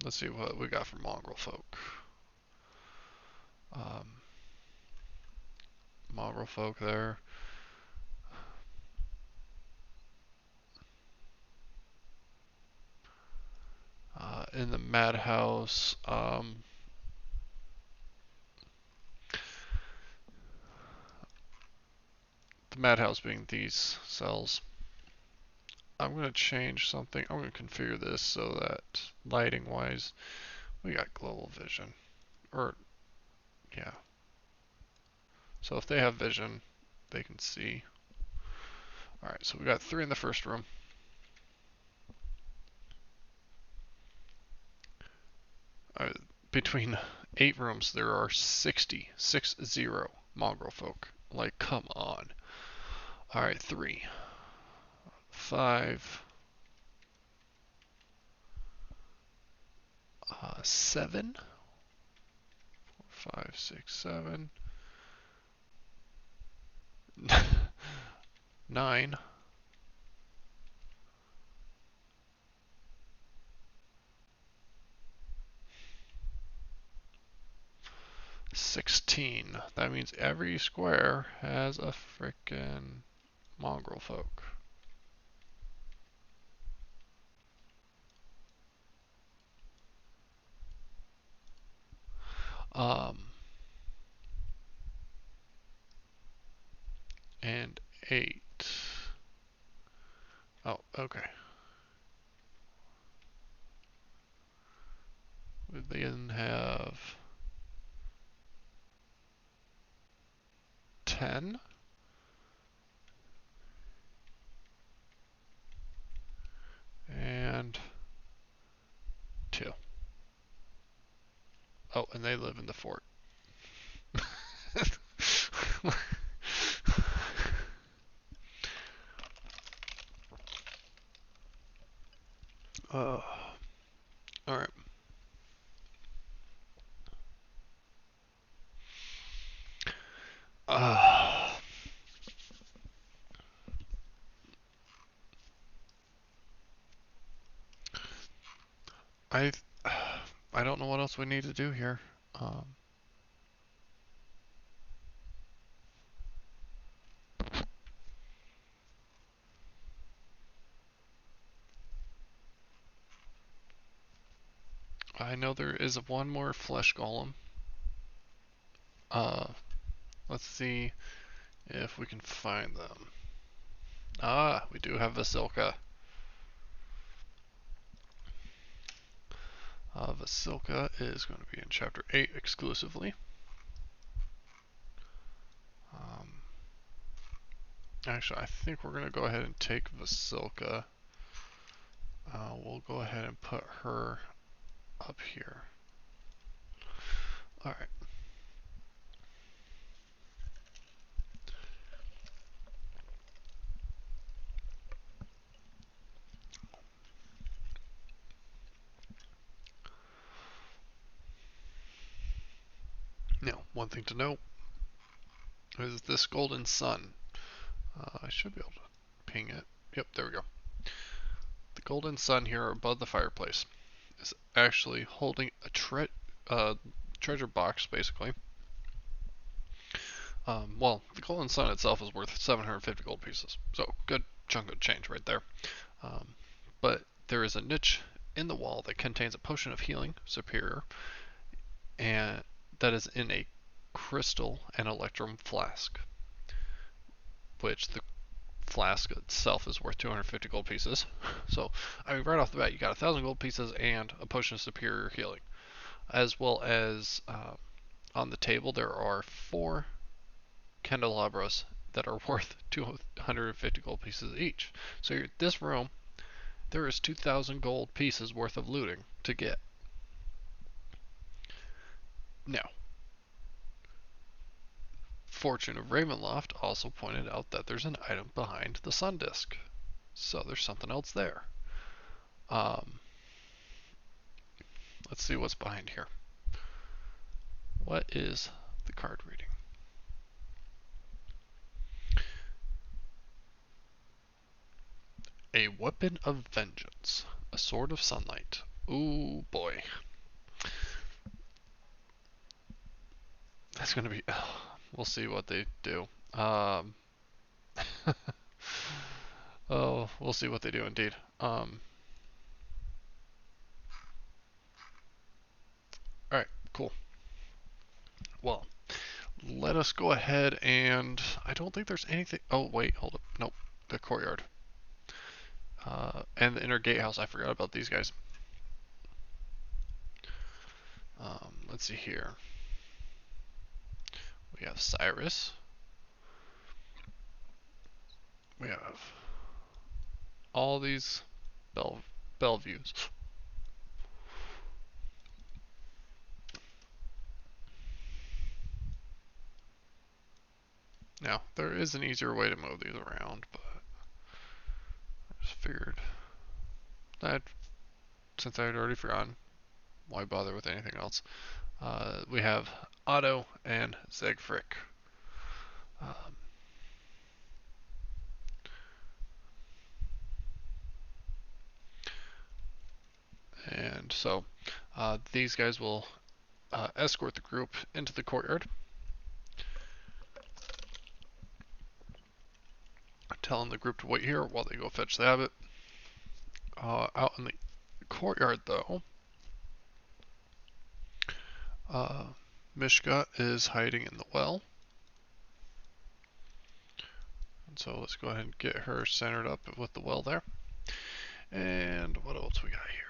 let's see what we got for mongrel folk. Um, mongrel folk there. In the madhouse. The madhouse being these cells. I'm going to change something. I'm going to configure this so that lighting wise, we got global vision. Or, yeah. So if they have vision, they can see. Alright, so we got 3 in the first room. Uh, between 8 rooms, there are 60 mongrel folk. Like, come on. Alright, 3, 5, 7, 5, 6, 7, 9, 16. That means every square has a frickin' mongrel folk. Um, and 8. Oh, okay. We then have 10. And 2. Oh, and they live in the fort. uh, Alright. Uh, I I don't know what else we need to do here. Um, I know there is one more flesh golem. Uh, let's see if we can find them. Ah, we do have Vasilka. Vasilka is going to be in Chapter 8 exclusively. Um, actually, I think we're going to go ahead and take Vasilka. We'll go ahead and put her up here. Alright. Now, one thing to note is this golden sun. I should be able to ping it. Yep, there we go. The golden sun here above the fireplace is actually holding a treasure box, basically. Well, the golden sun itself is worth 750 gold pieces, so good chunk of change right there. Um, but there is a niche in the wall that contains a potion of healing, superior, and that is in a crystal and electrum flask, which the flask itself is worth 250 gold pieces. So, I mean, right off the bat, you got 1,000 gold pieces and a potion of superior healing, as well as on the table there are 4 candelabras that are worth 250 gold pieces each. So this room, there is 2,000 gold pieces worth of looting to get. Now, Fortune of Ravenloft also pointed out that there's an item behind the sun disk. So there's something else there. Um, let's see what's behind here. What is the card reading? A weapon of vengeance. A sword of sunlight. Ooh boy. That's gonna be. We'll see what they do. Oh, we'll see what they do indeed. Alright, cool. Well, let us go ahead and I don't think there's anything. Oh, wait, hold up. Nope, the courtyard. And the inner gatehouse. I forgot about these guys. Let's see here. We have Cyrus. We have all these Belleviews. Now, there is an easier way to move these around, but I just figured that since I had already forgotten, why bother with anything else? We have Otto and Zegfrick. Um, and so these guys will escort the group into the courtyard, telling the group to wait here while they go fetch the abbot. Out in the courtyard, though, Mishka is hiding in the well. And so let's go ahead and get her centered up with the well there. And what else we got here?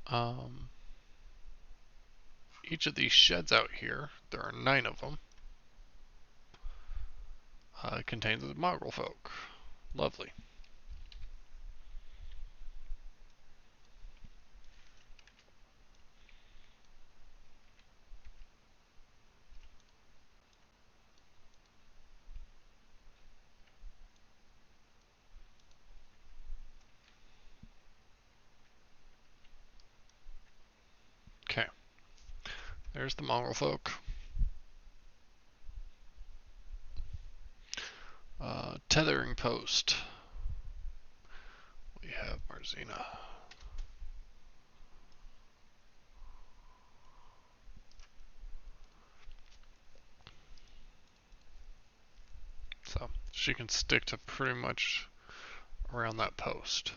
Um, each of these sheds out here, there are 9 of them, contains the mongrel folk. Lovely. Okay, there's the mongrel folk. Tethering post. We have Marzina. So she can stick to pretty much around that post.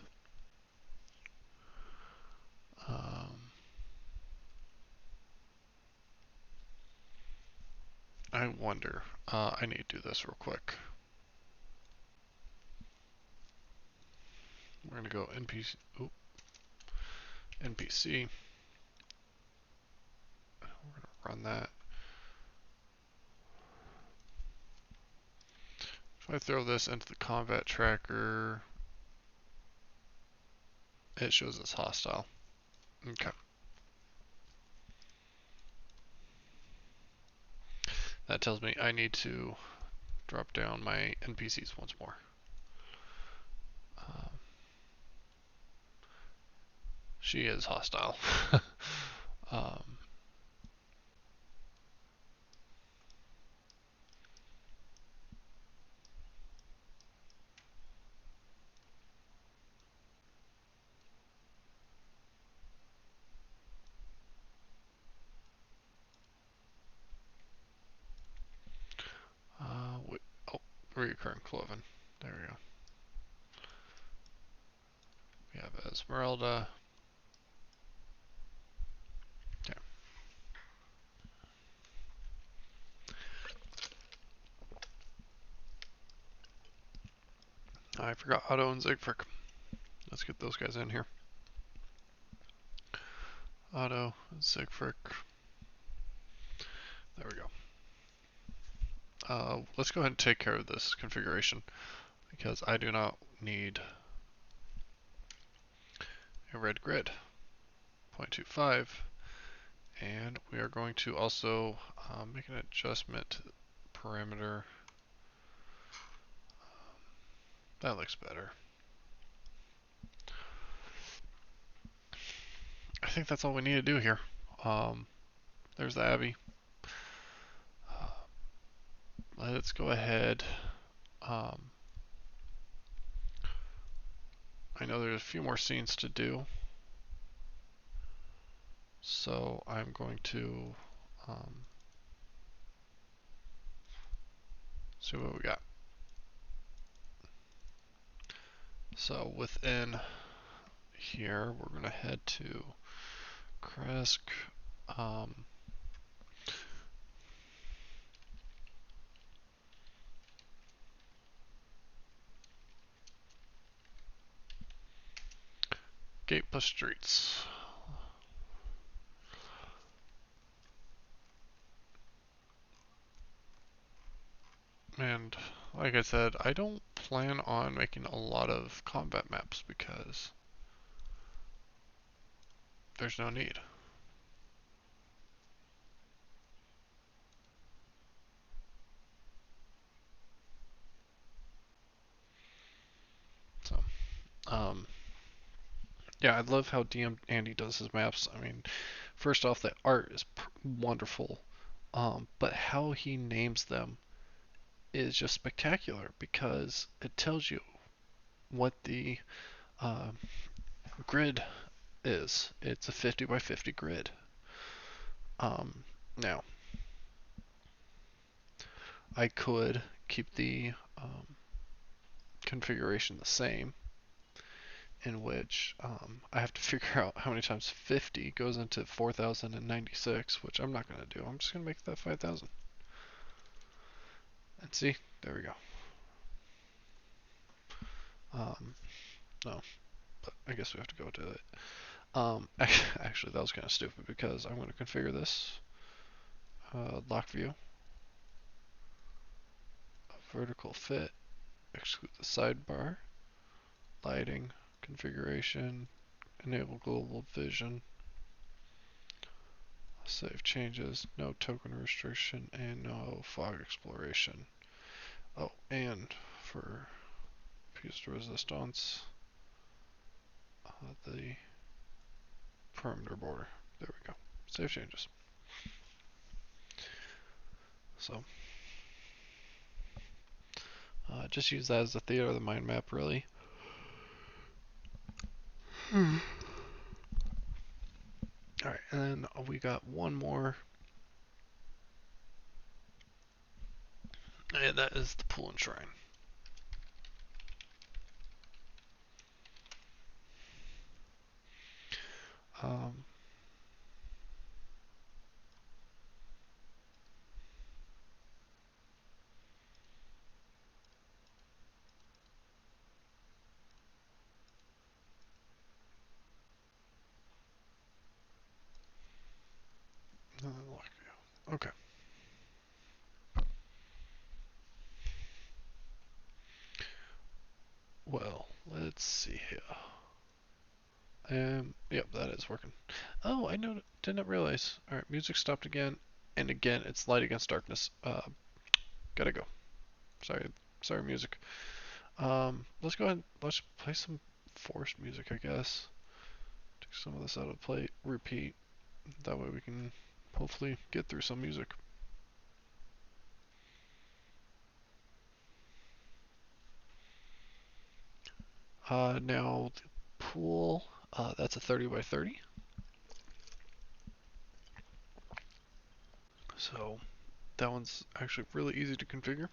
I wonder. I need to do this real quick. We're gonna go NPC. Oop, NPC. We're gonna run that. If I throw this into the combat tracker, it shows it's hostile. Okay. That tells me I need to drop down my NPCs once more. She is hostile. um, Recurring cloven. There we go. We have Esmeralda. Yeah. I forgot Otto and Siegfried. Let's get those guys in here. Otto and Siegfried. There we go. Let's go ahead and take care of this configuration because I do not need a red grid. 0.25. And we are going to also make an adjustment to the parameter. That looks better. I think that's all we need to do here. There's the Abbey. Let's go ahead. I know there's a few more scenes to do, so I'm going to see what we got. So within here, we're going to head to Krezk. Gate plus streets. And like I said, I don't plan on making a lot of combat maps because there's no need. So, yeah, I love how DM Andy does his maps. I mean, first off, the art is wonderful, but how he names them is just spectacular because it tells you what the uh, grid is. It's a 50 by 50 grid. Now, I could keep the configuration the same, in which I have to figure out how many times 50 goes into 4096, which I'm not going to do. I'm just going to make that 5000. And see, there we go. No, but I guess we have to go to it. Actually, that was kind of stupid because I'm going to configure this lock view, vertical fit, exclude the sidebar, lighting, configuration, enable global vision, save changes, no token restriction, and no fog exploration. Oh, and for piece de resistance, the perimeter border. There we go. Save changes. So, just use that as the theater of the mind map, really. Alright, and then we got one more. And that is the pool and shrine. Um, okay. Well, let's see here. Yep, that is working. Oh, I didn't realize. All right, music stopped again, and again it's light against darkness. Gotta go. Sorry, music. Let's go ahead. Let's play some forced music, I guess. Take some of this out of play. Repeat. That way we can hopefully get through some music. Now the pool. That's a 30 by 30. So that one's actually really easy to configure.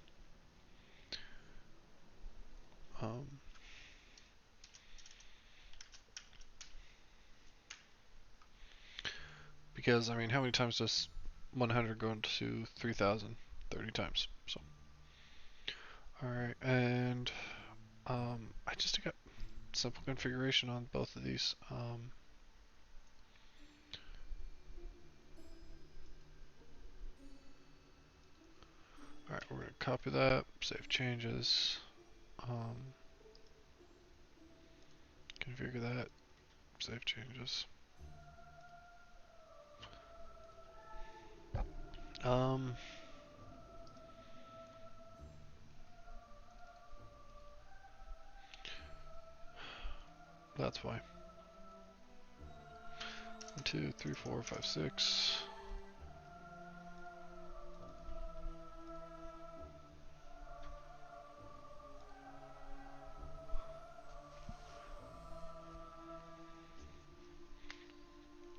Um, because, I mean, how many times does 100 go into 3,000? 30 times. So, alright, and I just got simple configuration on both of these. Alright, we're going to copy that, save changes, configure that, save changes. That's why. 1, 2, 3, 4, 5, 6.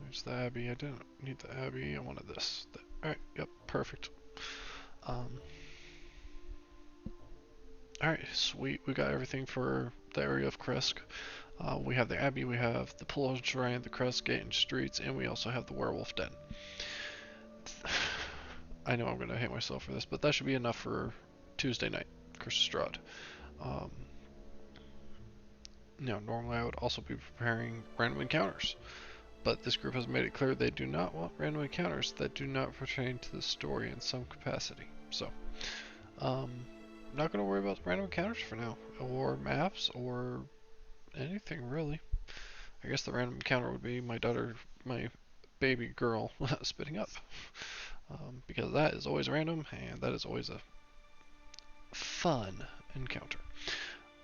There's the Abbey. I didn't need the Abbey. I wanted this. Alright, yep, perfect. Alright, sweet. We got everything for the area of Krezk. We have the Abbey, we have the Pool Shrine, the Krezk Gate and Streets, and we also have the Werewolf Den. I know I'm going to hate myself for this, but that should be enough for Tuesday night, Count Strahd. Now, normally I would also be preparing random encounters, but this group has made it clear they do not want random encounters that do not pertain to the story in some capacity. So, not going to worry about random encounters for now, or maps, or anything really. I guess the random encounter would be my daughter, my baby girl, spitting up. Because that is always random, and that is always a fun encounter.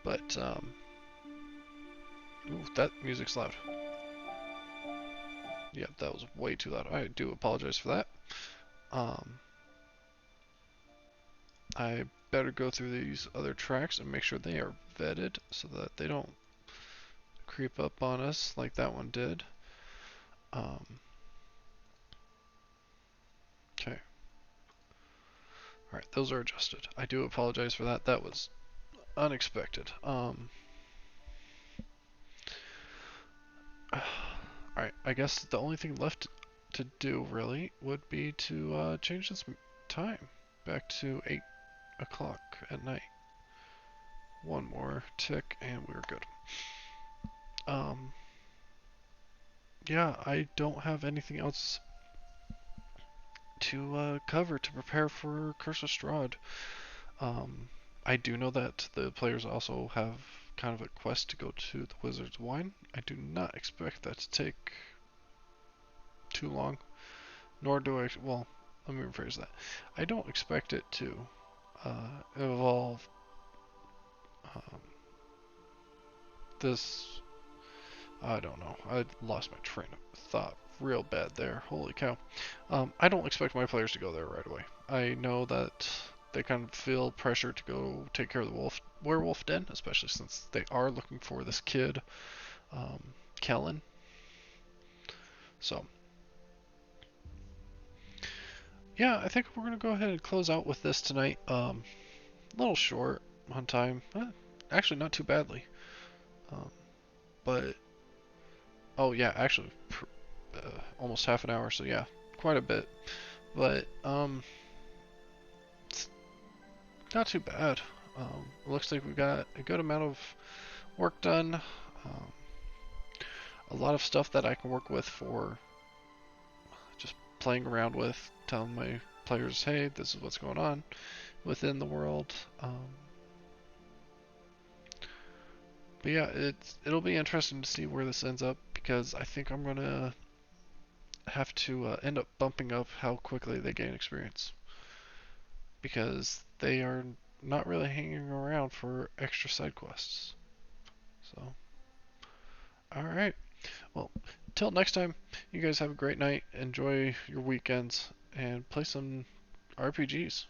But, ooh, that music's loud. Yep, that was way too loud. I do apologize for that. I better go through these other tracks and make sure they are vetted so that they don't creep up on us like that one did. Okay. Alright, those are adjusted. I do apologize for that. That was unexpected. Alright, I guess the only thing left to do, really, would be to change this time back to 8 o'clock at night. One more tick, and we're good. Yeah, I don't have anything else to cover to prepare for Curse of Strahd. I do know that the players also have kind of a quest to go to the Wizard's Wine. I do not expect that to take too long, nor do I, well, let me rephrase that. I don't expect it to involve this, I don't know, I lost my train of thought real bad there, holy cow. I don't expect my players to go there right away. I know that they kind of feel pressure to go take care of the werewolf den, especially since they are looking for this kid, Kellen. So, yeah, I think we're gonna go ahead and close out with this tonight. A little short on time, actually not too badly. But oh yeah, actually, almost half an hour. So yeah, quite a bit. But it's not too bad. It looks like we got a good amount of work done. A lot of stuff that I can work with for just playing around with, telling my players, hey, this is what's going on within the world. But yeah, it'll be interesting to see where this ends up because I think I'm gonna have to end up bumping up how quickly they gain experience because they are not really hanging around for extra side quests. So, all right. Well, till next time, you guys have a great night. Enjoy your weekends and play some RPGs.